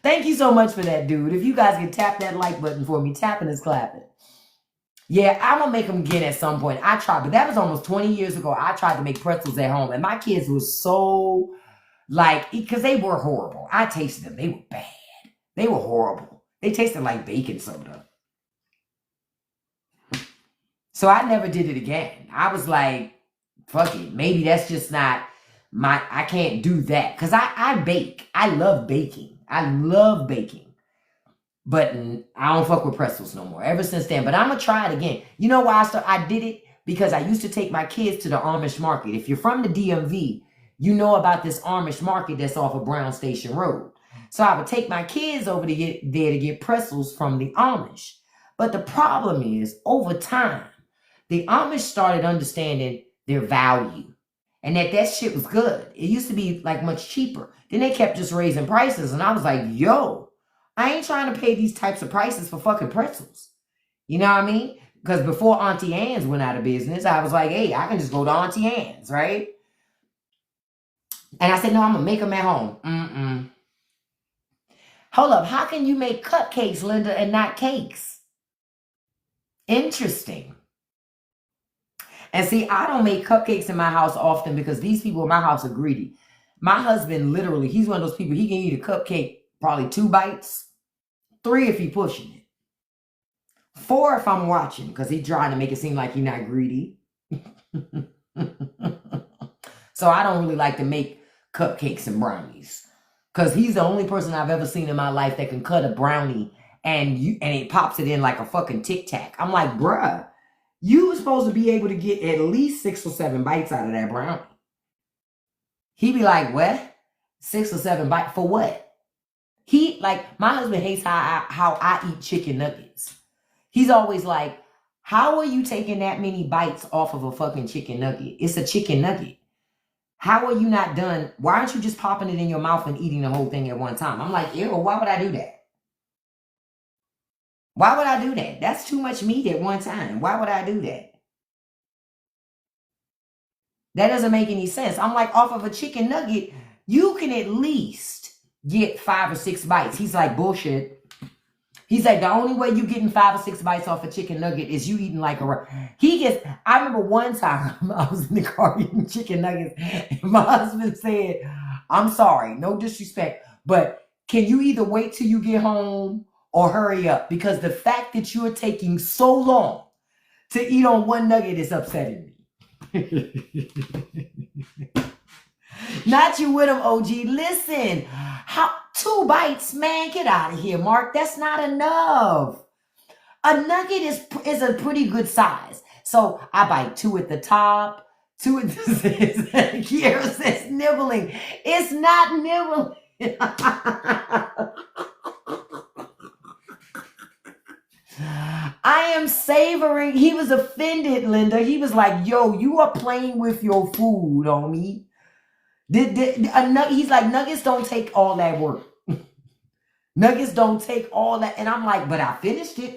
Thank you so much for that, dude. If you guys can tap that like button for me, tapping is clapping. Yeah, I'm going to make them again at some point. I tried, but that was almost 20 years ago. I tried to make pretzels at home, and my kids were so, like, because they were horrible. I tasted them. They were bad. They were horrible. They tasted like baking soda. So I never did it again. I was like, fuck it. Maybe that's just not I can't do that. Because I bake. I love baking. I love baking. But I don't fuck with pretzels no more. Ever since then. But I'm going to try it again. You know why I did it? Because I used to take my kids to the Amish market. If you're from the DMV, you know about this Amish market that's off of Brown Station Road. So I would take my kids over there to get pretzels from the Amish. But the problem is, over time, the Amish started understanding their value. And that shit was good. It used to be like much cheaper. Then they kept just raising prices. And I was like, yo, I ain't trying to pay these types of prices for fucking pretzels. You know what I mean? Because before Auntie Anne's went out of business, I was like, hey, I can just go to Auntie Anne's, right? And I said, no, I'm going to make them at home. Hold up. How can you make cupcakes, Linda, and not cakes? Interesting. And see, I don't make cupcakes in my house often because these people in my house are greedy. My husband, literally, he's one of those people, he can eat a cupcake probably 2 bites, 3 if he's pushing it, 4 if I'm watching because he's trying to make it seem like he's not greedy. So I don't really like to make cupcakes and brownies because he's the only person I've ever seen in my life that can cut a brownie and it pops it in like a fucking Tic Tac. I'm like, bruh, you were supposed to be able to get at least 6 or 7 bites out of that brownie. He be like, what? 6 or 7 bites for what? My husband hates how I eat chicken nuggets. He's always like, how are you taking that many bites off of a fucking chicken nugget? It's a chicken nugget. How are you not done? Why aren't you just popping it in your mouth and eating the whole thing at one time? I'm like, ew, why would I do that? Why would I do that? That's too much meat at one time. Why would I do that? That doesn't make any sense. I'm like, off of a chicken nugget, you can at least get 5 or 6 bites. He's like, bullshit. He's like, the only way you getting 5 or 6 bites off a chicken nugget is you eating like I remember one time I was in the car eating chicken nuggets and my husband said, I'm sorry, no disrespect, but can you either wait till you get home or hurry up? Because the fact that you're taking so long to eat on one nugget is upsetting me. Not you with him, OG. Listen, 2 bites, man, get out of here, Mark. That's not enough. A nugget is a pretty good size. So I bite 2 at the top, 2 at the Kiara says nibbling. It's not nibbling. I am savoring. He was offended, Linda. He was like, yo, you are playing with your food on me. He's like, nuggets don't take all that work. Nuggets don't take all that. And I'm like, but I finished it.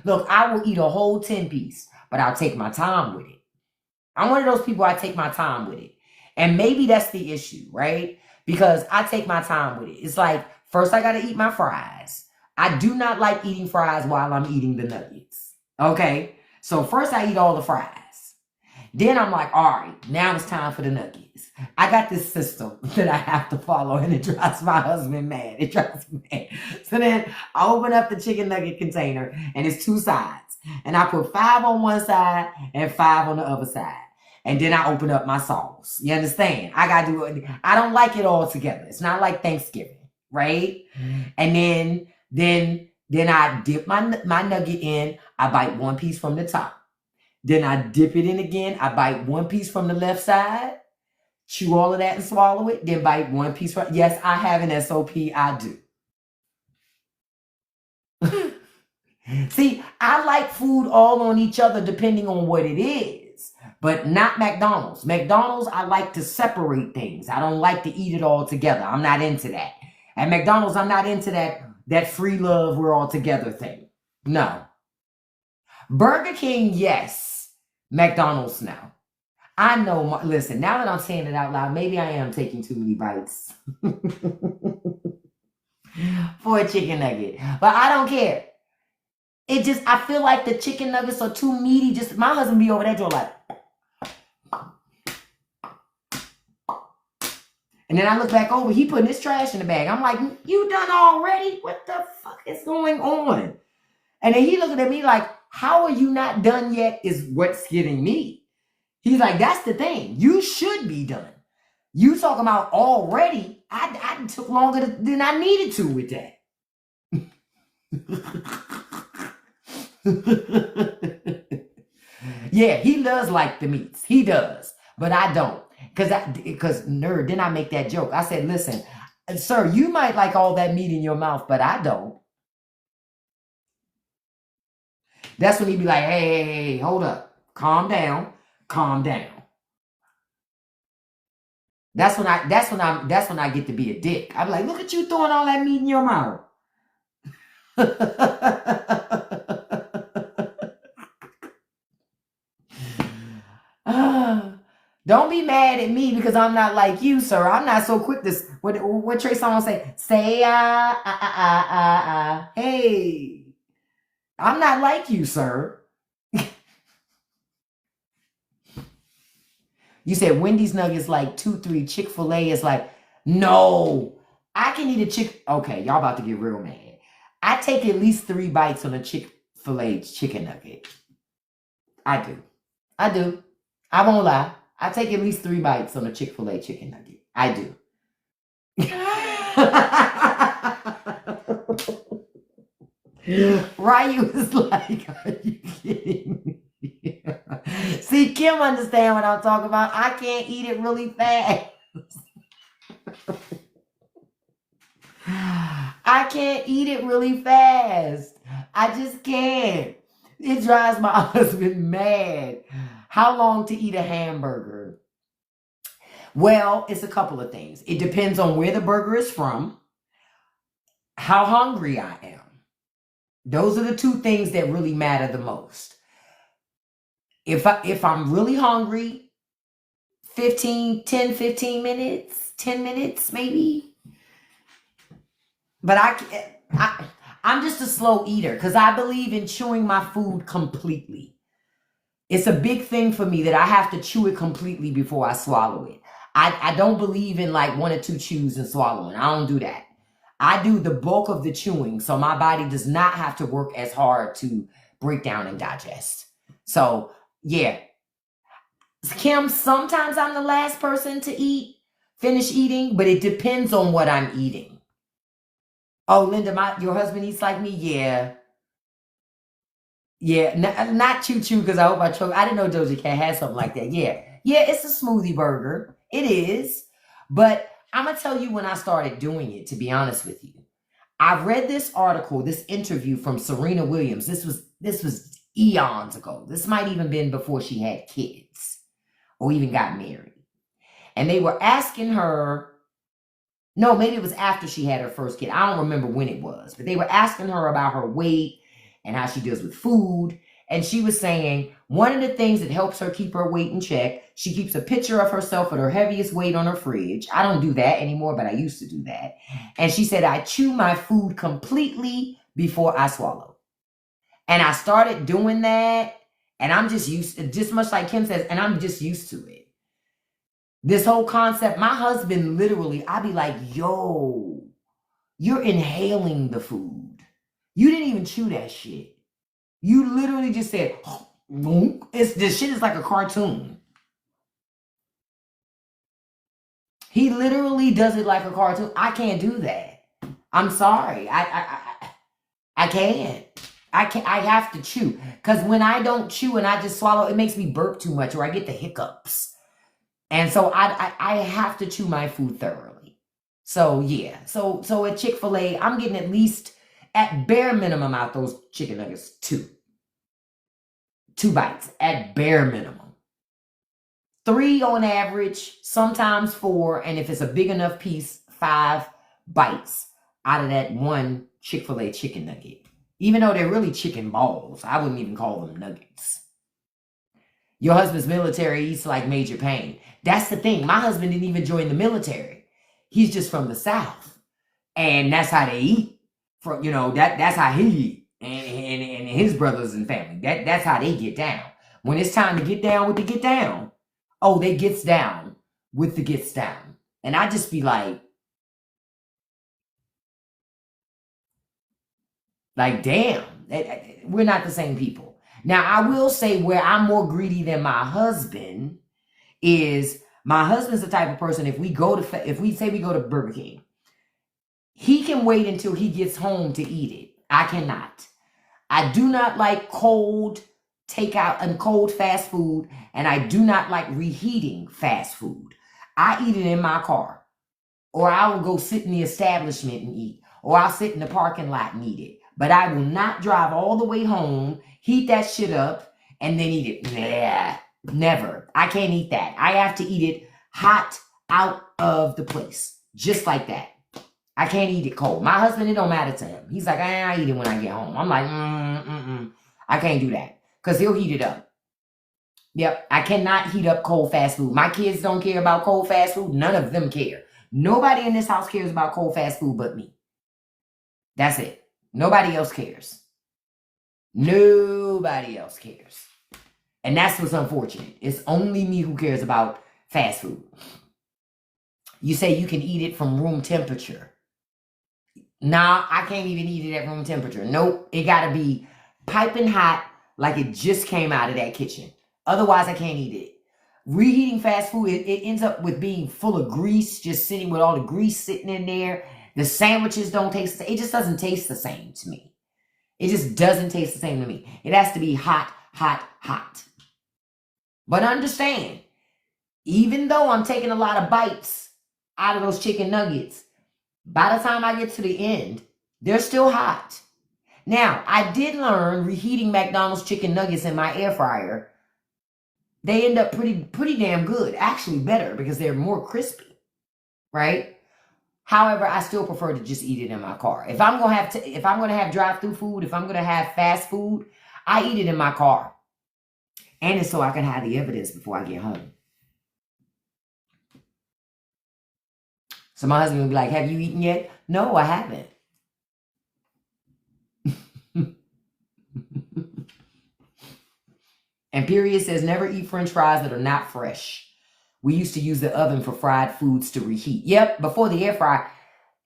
Look, I will eat a whole 10-piece, but I'll take my time with it. I'm one of those people, I take my time with it. And maybe that's the issue, right? Because I take my time with it. It's like, first I got to eat my fries. I do not like eating fries while I'm eating the nuggets. Okay? So first I eat all the fries. Then I'm like, all right, now it's time for the nuggets. I got this system that I have to follow, and it drives my husband mad. It drives me mad. So then I open up the chicken nugget container, and it's 2 sides. And I put 5 on one side and 5 on the other side. And then I open up my sauce. You understand? I got to do it. I don't like it all together. It's not like Thanksgiving, right? And then I dip my nugget in. I bite one piece from the top. Then I dip it in again. I bite one piece from the left side, chew all of that and swallow it, then bite one piece from... Yes, I have an SOP. I do. See, I like food all on each other depending on what it is, but not McDonald's. McDonald's, I like to separate things. I don't like to eat it all together. I'm not into that. At McDonald's, I'm not into that free love, we're all together thing. No. Burger King, yes. McDonald's, no. I know, listen, now that I'm saying it out loud, maybe I am taking too many bites for a chicken nugget. But I don't care. It just, I feel like the chicken nuggets are too meaty. Just, my husband be over there doing like. And then I look back over, he putting his trash in the bag. I'm like, you done already? What the fuck is going on? And then he looking at me like, how are you not done yet is what's getting me. He's like, that's the thing. You should be done. You talking about already. I took longer than I needed to with that. Yeah, he does like the meats. He does. But I don't. Because nerd, then I make that joke. I said, listen, sir, you might like all that meat in your mouth, but I don't. That's when he be like, hey, hold up. Calm down. Calm down. That's when I get to be a dick. I'm like, look at you throwing all that meat in your mouth. Don't be mad at me because I'm not like you, sir. I'm not so quick to what Trey Songz say, hey. I'm not like you, sir. You said Wendy's nuggets like 2-3. Chick-fil-A is like, no. I can eat a okay, y'all about to get real mad. I take at least 3 bites on a Chick-fil-A chicken nugget. I do. I won't lie. I take at least 3 bites on a Chick-fil-A chicken nugget. I do. Ryu is like, are you kidding me? See, Kim understand what I'm talking about. I can't eat it really fast. I can't eat it really fast. I just can't. It drives my husband mad. How long to eat a hamburger? Well, it's a couple of things. It depends on where the burger is from, how hungry I am. Those are the 2 things that really matter the most. If I'm really hungry, 10, 15 minutes, 10 minutes maybe. But I'm just a slow eater because I believe in chewing my food completely. It's a big thing for me that I have to chew it completely before I swallow it. I don't believe in like 1 or 2 chews and swallowing. I don't do that. I do the bulk of the chewing, so my body does not have to work as hard to break down and digest. So, yeah. Kim, sometimes I'm the last person to finish eating, but it depends on what I'm eating. Oh, Linda, your husband eats like me? Yeah. Yeah, not choo-choo, because I hope I choke. I didn't know Doja Cat had something like that. Yeah, it's a smoothie burger. It is. But I'm going to tell you when I started doing it, to be honest with you. I read this article, this interview from Serena Williams. This was eons ago. This might even been before she had kids or even got married. And they were asking her, no, maybe it was after she had her first kid. I don't remember when it was, but they were asking her about her weight and how she deals with food. And she was saying one of the things that helps her keep her weight in check, she keeps a picture of herself at her heaviest weight on her fridge. I don't do that anymore, but I used to do that. And she said, I chew my food completely before I swallow. And I started doing that. And I'm just used to, just much like Kim says, and I'm just used to it. This whole concept, my husband literally, I'd be like, yo, you're inhaling the food. You didn't even chew that shit. You literally just said, this shit is like a cartoon. He literally does it like a cartoon. I can't do that. I'm sorry. I can't. I have to chew. Because when I don't chew and I just swallow, it makes me burp too much or I get the hiccups. And so I have to chew my food thoroughly. So yeah. So at Chick-fil-A, I'm getting at least, at bare minimum, out those chicken nuggets, 2 bites at bare minimum. 3 on average, sometimes 4, and if it's a big enough piece, 5 bites out of that one Chick-fil-A chicken nugget. Even though they're really chicken balls, I wouldn't even call them nuggets. Your husband's military eats like Major Payne. That's the thing. My husband didn't even join the military. He's just from the South, and that's how they eat. That's how he eat, and his brothers and family. That's how they get down. When it's time to get down with the get down, oh, they gets down with the gets down. And I just be like, damn, we're not the same people. Now, I will say where I'm more greedy than my husband is, my husband's the type of person, if we say we go to Burger King, he can wait until he gets home to eat it. I cannot. I do not like cold takeout and cold fast food, and I do not like reheating fast food. I eat it in my car, or I will go sit in the establishment and eat, or I'll sit in the parking lot and eat it. But I will not drive all the way home, heat that shit up, and then eat it. Nah, never. I can't eat that. I have to eat it hot out of the place, just like that. I can't eat it cold. My husband, it don't matter to him. He's like, I eat it when I get home. I'm like, I can't do that, because he'll heat it up. Yep, I cannot heat up cold fast food. My kids don't care about cold fast food. None of them care. Nobody in this house cares about cold fast food but me. That's it. Nobody else cares. Nobody else cares. And that's what's unfortunate. It's only me who cares about fast food. You say you can eat it from room temperature. Nah, I can't even eat it at room temperature. Nope, it gotta be piping hot like it just came out of that kitchen. Otherwise, I can't eat it. Reheating fast food, it ends up with being full of grease, just sitting with all the grease sitting in there. The sandwiches don't taste the same. It just doesn't taste the same to me. It just doesn't taste the same to me. It has to be hot, hot, hot. But understand, even though I'm taking a lot of bites out of those chicken nuggets, by the time I get to the end, they're still hot. Now, I did learn reheating McDonald's chicken nuggets in my air fryer, they end up pretty damn good. Actually better, because they're more crispy, right? However, I still prefer to just eat it in my car. If I'm gonna have drive-through food, if I'm gonna have fast food, I eat it in my car. And it's so I can have the evidence before I get home. So my husband will be like, have you eaten yet? No, I haven't. And Period says, never eat French fries that are not fresh. We used to use the oven for fried foods to reheat. Yep, before the air fryer.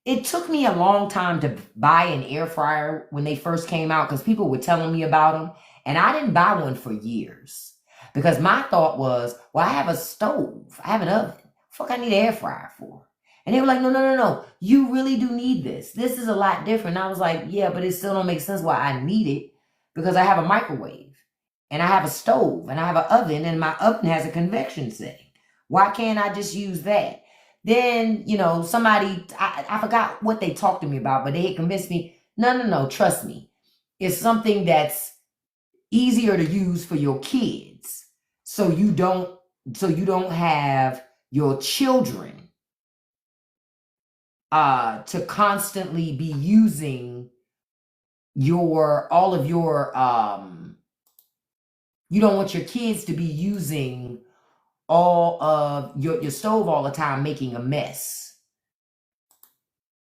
It took me a long time to buy an air fryer when they first came out, because people were telling me about them. And I didn't buy one for years. Because my thought was, well, I have a stove. I have an oven. Fuck, I need an air fryer for? And they were like, no. You really do need this. This is a lot different. And I was like, yeah, but it still don't make sense why I need it. Because I have a microwave. And I have a stove. And I have an oven. And my oven has a convection setting. Why can't I just use that? Then, somebody, I forgot what they talked to me about, but they had convinced me, no, trust me. It's something that's easier to use for your kids. So you don't have your children to constantly be using you don't want your kids to be using all of your stove all the time, making a mess.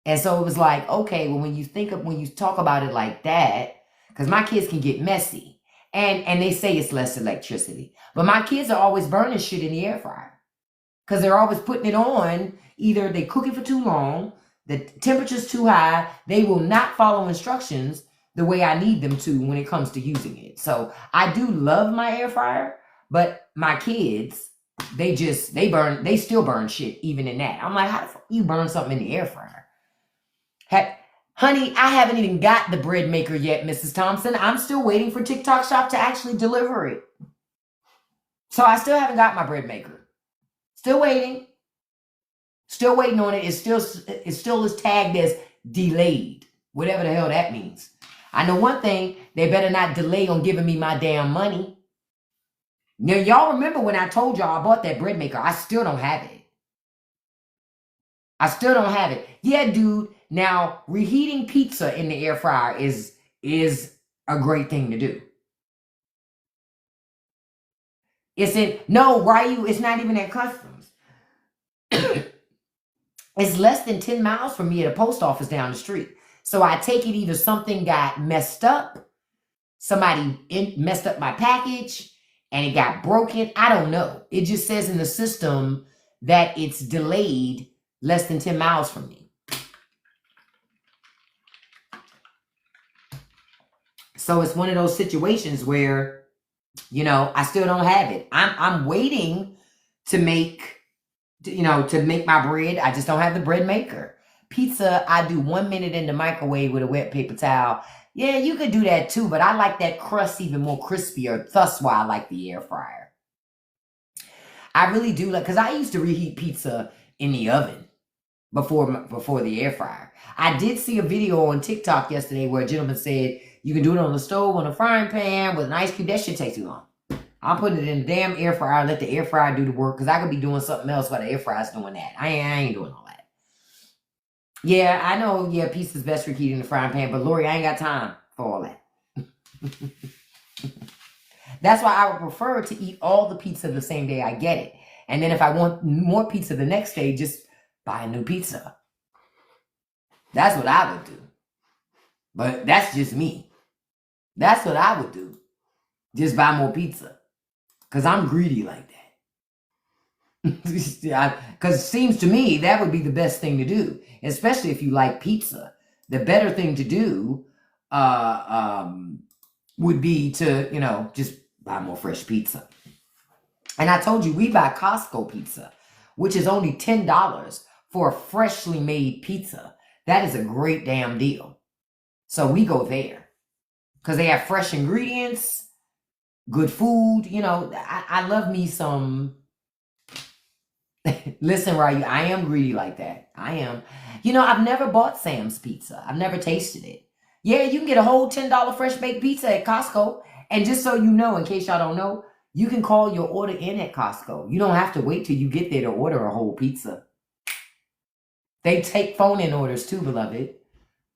And so it was like, okay, well, when you talk about it like that, because my kids can get messy, And they say it's less electricity. But my kids are always burning shit in the air fryer. Because they're always putting it on. Either they cook it for too long, the temperature's too high, they will not follow instructions the way I need them to when it comes to using it. So I do love my air fryer, but my kids, they still burn shit even in that. I'm like, how the fuck you burn something in the air fryer? Honey, I haven't even got the bread maker yet, Mrs. Thompson. I'm still waiting for TikTok Shop to actually deliver it. So I still haven't got my bread maker. Still waiting. Still waiting on it. It still is tagged as delayed. Whatever the hell that means. I know one thing. They better not delay on giving me my damn money. Now, y'all remember when I told y'all I bought that bread maker? I still don't have it. I still don't have it. Yeah, dude. Now, reheating pizza in the air fryer is a great thing to do. Ryu, it's not even at Customs. It's less than 10 miles from me at a post office down the street. So I take it either something got messed up, somebody messed up my package, and it got broken. I don't know. It just says in the system that it's delayed less than 10 miles from me. So it's one of those situations where, I still don't have it. I'm waiting to make my bread. I just don't have the bread maker. Pizza, I do 1 minute in the microwave with a wet paper towel. Yeah, you could do that too, but I like that crust even more crispier. Thus why I like the air fryer. I really do because I used to reheat pizza in the oven before the air fryer. I did see a video on TikTok yesterday where a gentleman said you can do it on the stove, on a frying pan with an ice cube. That shit takes too long. I'm putting it in the damn air fryer. Let the air fryer do the work because I could be doing something else while the air fryer's doing that. I ain't doing all that. Yeah, I know. Yeah, pizza's best reheated in the frying pan, but Lori, I ain't got time for all that. That's why I would prefer to eat all the pizza the same day I get it. And then if I want more pizza the next day, just buy a new pizza. That's what I would do. But that's just me. That's what I would do. Just buy more pizza. Because I'm greedy like that. Because it seems to me that would be the best thing to do. Especially if you like pizza. The better thing to do would be to, just buy more fresh pizza. And I told you, we buy Costco pizza, which is only $10 for a freshly made pizza. That is a great damn deal. So we go there. Because they have fresh ingredients, good food. I love me some. Listen, Ryu, I am greedy like that. I am. I've never bought Sam's Pizza. I've never tasted it. Yeah, you can get a whole $10 fresh baked pizza at Costco. And just so you know, in case y'all don't know, you can call your order in at Costco. You don't have to wait till you get there to order a whole pizza. They take phone-in orders too, beloved.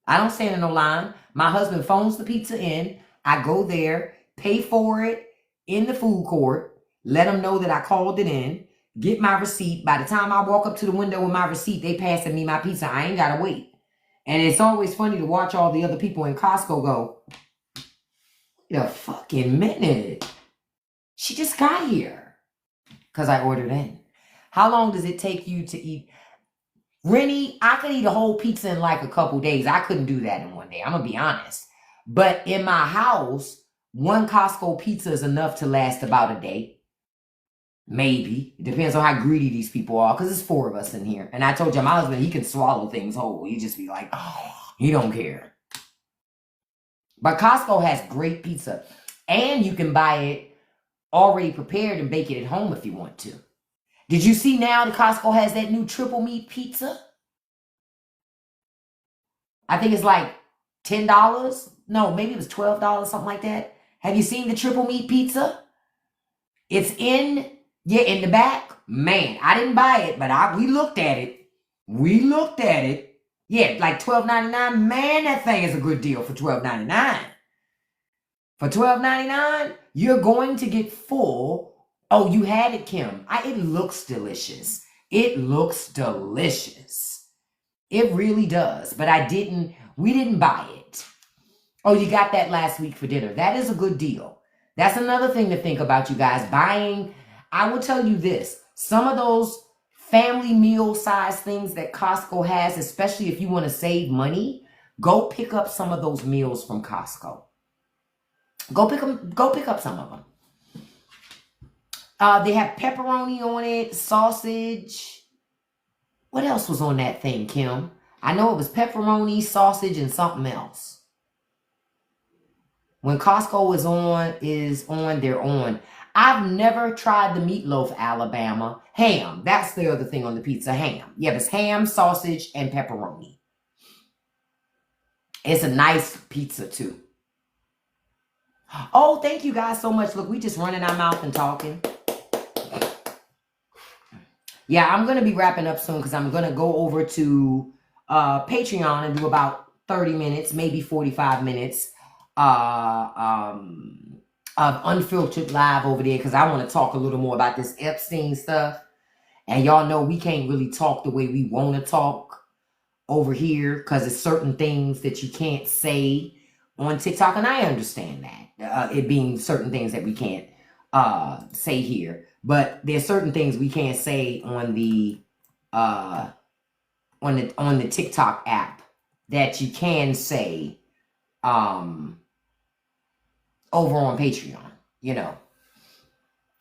I don't stand in no line. My husband phones the pizza in. I go there, pay for it in the food court, let them know that I called it in, get my receipt. By the time I walk up to the window with my receipt, they passing me my pizza. I ain't got to wait. And it's always funny to watch all the other people in Costco go, wait a fucking minute. She just got here. Because I ordered in. How long does it take you to eat? Rennie, I could eat a whole pizza in like a couple days. I couldn't do that in one day. I'm going to be honest. But in my house, one Costco pizza is enough to last about a day. Maybe. It depends on how greedy these people are. Because there's 4 of us in here. And I told you, my husband, he can swallow things whole. He just be like, oh, he don't care. But Costco has great pizza. And you can buy it already prepared and bake it at home if you want to. Did you see now that Costco has that new triple meat pizza? I think it's like $10. No, maybe it was $12, something like that. Have you seen the triple meat pizza? It's in the back. Man, I didn't buy it, but we looked at it. We looked at it. Yeah, like $12.99. Man, that thing is a good deal for $12.99. For $12.99, you're going to get full. Oh, you had it, Kim. It looks delicious. It looks delicious. It really does. But we didn't buy it. Oh, you got that last week for dinner. That is a good deal. That's another thing to think about, you guys. Buying, I will tell you this, some of those family meal size things that Costco has, especially if you want to save money, go pick up some of those meals from Costco. Go pick up some of them. They have pepperoni on it, sausage. What else was on that thing, Kim? I know it was pepperoni, sausage, and something else. When Costco is on, they're on. I've never tried the meatloaf Alabama. Ham. That's the other thing on the pizza. Ham. Yeah, it's ham, sausage, and pepperoni. It's a nice pizza, too. Oh, thank you guys so much. Look, we just running our mouth and talking. Yeah, I'm going to be wrapping up soon because I'm going to go over to Patreon and do about 30 minutes, maybe 45 minutes of unfiltered live over there because I want to talk a little more about this Epstein stuff. And y'all know we can't really talk the way we want to talk over here because it's certain things that you can't say on TikTok. And I understand that, it being certain things that we can't say here. But there's certain things we can't say on the TikTok app that you can say over on Patreon, you know.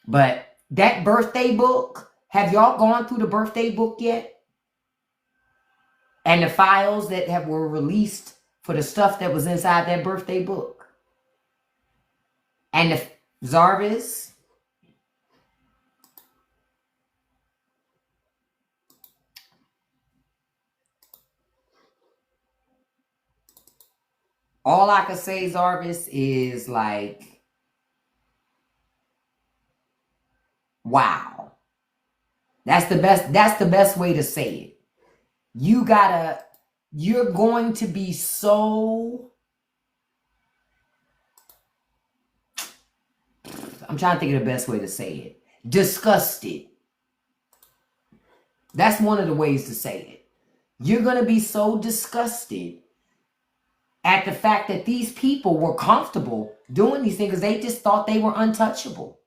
But that birthday book, have y'all gone through the birthday book yet? And the files that were released for the stuff that was inside that birthday book? And the Zarvis? All I could say, Zarvis, is like, wow. That's the best way to say it. You're going to be so, I'm trying to think of the best way to say it. Disgusted. That's one of the ways to say it. You're going to be so disgusted at the fact that these people were comfortable doing these things because they just thought they were untouchable.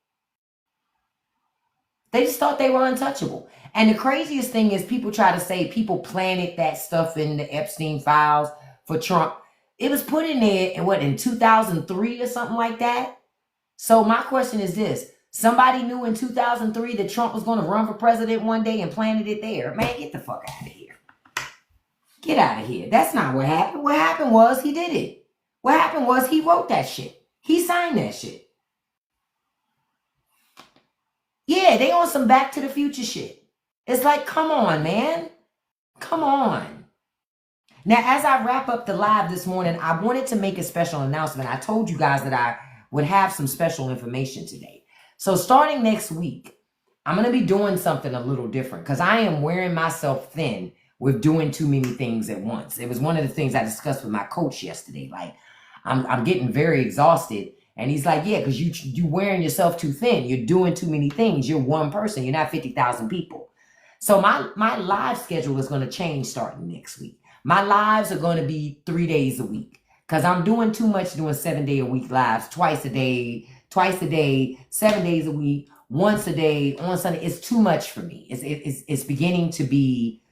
They just thought they were untouchable. And the craziest thing is people try to say people planted that stuff in the Epstein files for Trump. It was put in there in 2003 or something like that. So my question is this. Somebody knew in 2003 that Trump was going to run for president one day and planted it there. Man, get the fuck out of here. Get out of here. That's not what happened. What happened was he did it. What happened was he wrote that shit. He signed that shit. Yeah, they on some Back to the Future shit. It's like, come on, man. Come on. Now, as I wrap up the live this morning, I wanted to make a special announcement. I told you guys that I would have some special information today. So starting next week, I'm going to be doing something a little different because I am wearing myself thin with doing too many things at once. It was one of the things I discussed with my coach yesterday. Like, I'm getting very exhausted. And he's like, yeah, because you wearing yourself too thin. You're doing too many things. You're one person. You're not 50,000 people. So my live schedule is going to change starting next week. My lives are going to be 3 days a week because I'm doing too much doing 7-day-a-week lives, twice a day, 7 days a week, once a day, on Sunday. It's too much for me. It's beginning to be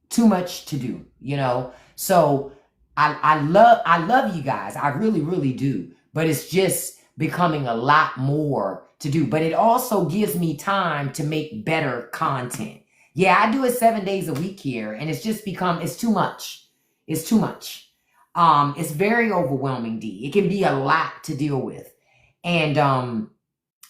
too much to do, you know? So I love you guys. I really, really do. But it's just becoming a lot more to do. But it also gives me time to make better content. Yeah, I do it 7 days a week here. And it's just it's too much. It's too much. It's very overwhelming, D. It can be a lot to deal with. And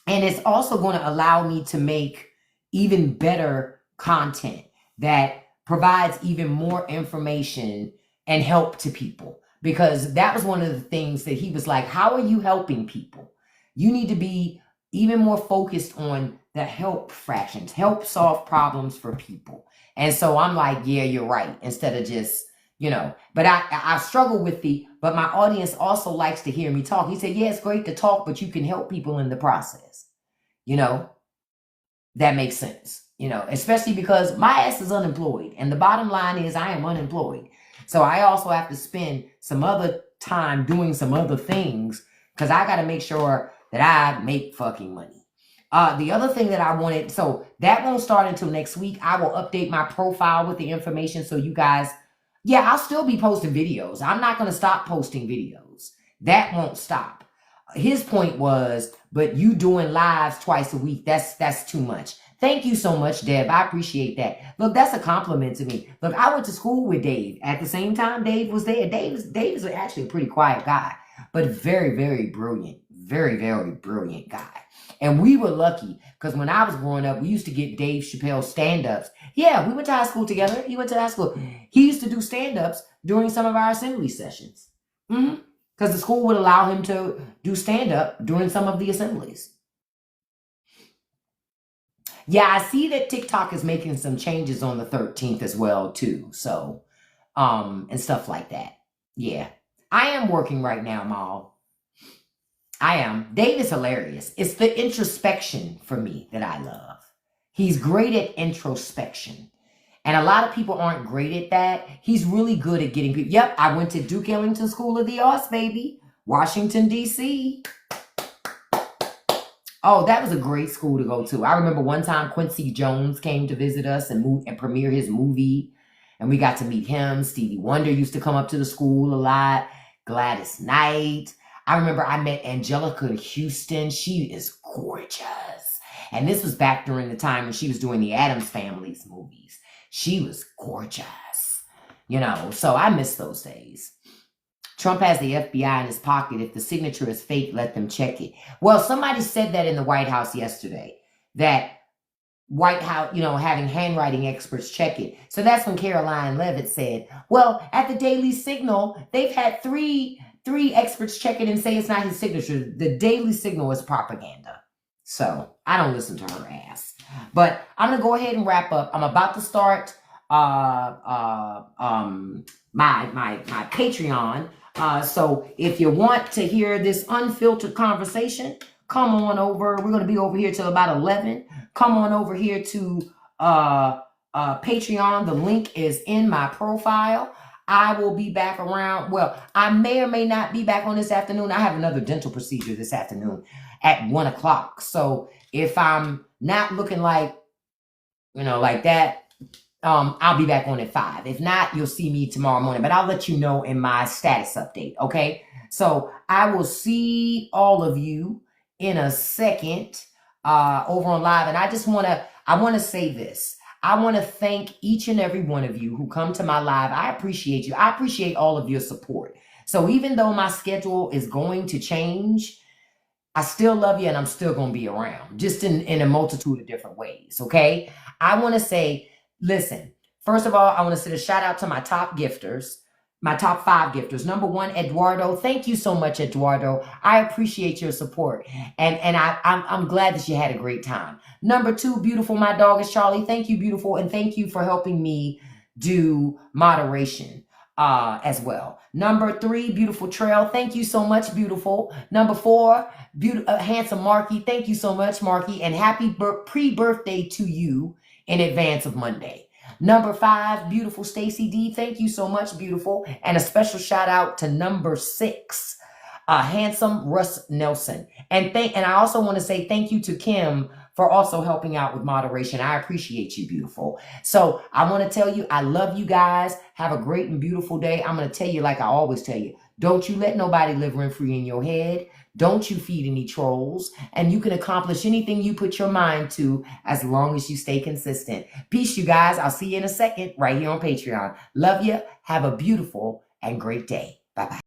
it's also going to allow me to make even better content that provides even more information and help to people. Because that was one of the things that he was like, how are you helping people? You need to be even more focused on the help fractions, help solve problems for people. And so I'm like, yeah, you're right. Instead of just, you know, but I struggle with but my audience also likes to hear me talk. He said, yeah, it's great to talk, but you can help people in the process. You know, that makes sense, you know, especially because my ass is unemployed. And the bottom line is I am unemployed. So I also have to spend some other time doing some other things because I got to make sure that I make fucking money. The other thing that I wanted, so that won't start until next week. I will update my profile with the information so you guys, yeah, I'll still be posting videos. I'm not going to stop posting videos. That won't stop. His point was, but you doing lives twice a week, that's too much. Thank you so much, Deb. I appreciate that. Look, that's a compliment to me. Look, I went to school with Dave. At the same time, Dave was there. Dave is actually a pretty quiet guy, but very, very brilliant. Very, very brilliant guy. And we were lucky because when I was growing up, we used to get Dave Chappelle stand-ups. Yeah, we went to high school together. He went to high school. He used to do stand-ups during some of our assembly sessions. Because the school would allow him to do stand-up during some of the assemblies. Yeah, I see that TikTok is making some changes on the 13th as well, too. So, and stuff like that. Yeah. I am working right now, Mal. I am. Dave is hilarious. It's the introspection for me that I love. He's great at introspection. And a lot of people aren't great at that. He's really good at getting people. Yep, I went to Duke Ellington School of the Arts, baby. Washington, D.C. Oh, that was a great school to go to. I remember one time Quincy Jones came to visit us and premiere his movie. And we got to meet him. Stevie Wonder used to come up to the school a lot. Gladys Knight. I remember I met Angelica Houston. She is gorgeous. And this was back during the time when she was doing the Addams Family's movies. She was gorgeous. You know, so I miss those days. Trump has the FBI in his pocket. If the signature is fake, let them check it. Well, somebody said that in the White House yesterday, that White House, you know, having handwriting experts check it. So that's when Caroline Leavitt said, well, at the Daily Signal, they've had three experts check it and say it's not his signature. The Daily Signal is propaganda. So I don't listen to her ass. But I'm going to go ahead and wrap up. I'm about to start my Patreon. So if you want to hear this unfiltered conversation, come on over. We're going to be over here till about 11. Come on over here to Patreon. The link is in my profile. I will be back around. Well, I may or may not be back on this afternoon. I have another dental procedure this afternoon at 1 o'clock. So if I'm not looking like, you know, like that, I'll be back on at 5. If not, you'll see me tomorrow morning. But I'll let you know in my status update, okay? So I will see all of you in a second over on live. And I just want to say this. I want to thank each and every one of you who come to my live. I appreciate you. I appreciate all of your support. So even though my schedule is going to change, I still love you and I'm still going to be around, just in a multitude of different ways, okay? I want to say, listen, first of all, I want to send a shout out to my top gifters, my top 5 gifters. Number 1, Eduardo. Thank you so much, Eduardo. I appreciate your support. And I'm glad that you had a great time. Number 2, beautiful, my dog is Charlie. Thank you, beautiful. And thank you for helping me do moderation as well. Number 3, beautiful Trail. Thank you so much, beautiful. Number 4, handsome Marky. Thank you so much, Marky. And happy pre-birthday to you in advance of Monday. Number 5, beautiful Stacy D. Thank you so much, beautiful. And a special shout out to number 6, handsome Russ Nelson. And I also want to say thank you to Kim for also helping out with moderation. I appreciate you, beautiful. So I want to tell you, I love you guys. Have a great and beautiful day. I'm going to tell you like I always tell you, don't you let nobody live rent-free in your head. Don't you feed any trolls. And you can accomplish anything you put your mind to as long as you stay consistent. Peace, you guys. I'll see you in a second right here on Patreon. Love you. Have a beautiful and great day. Bye-bye.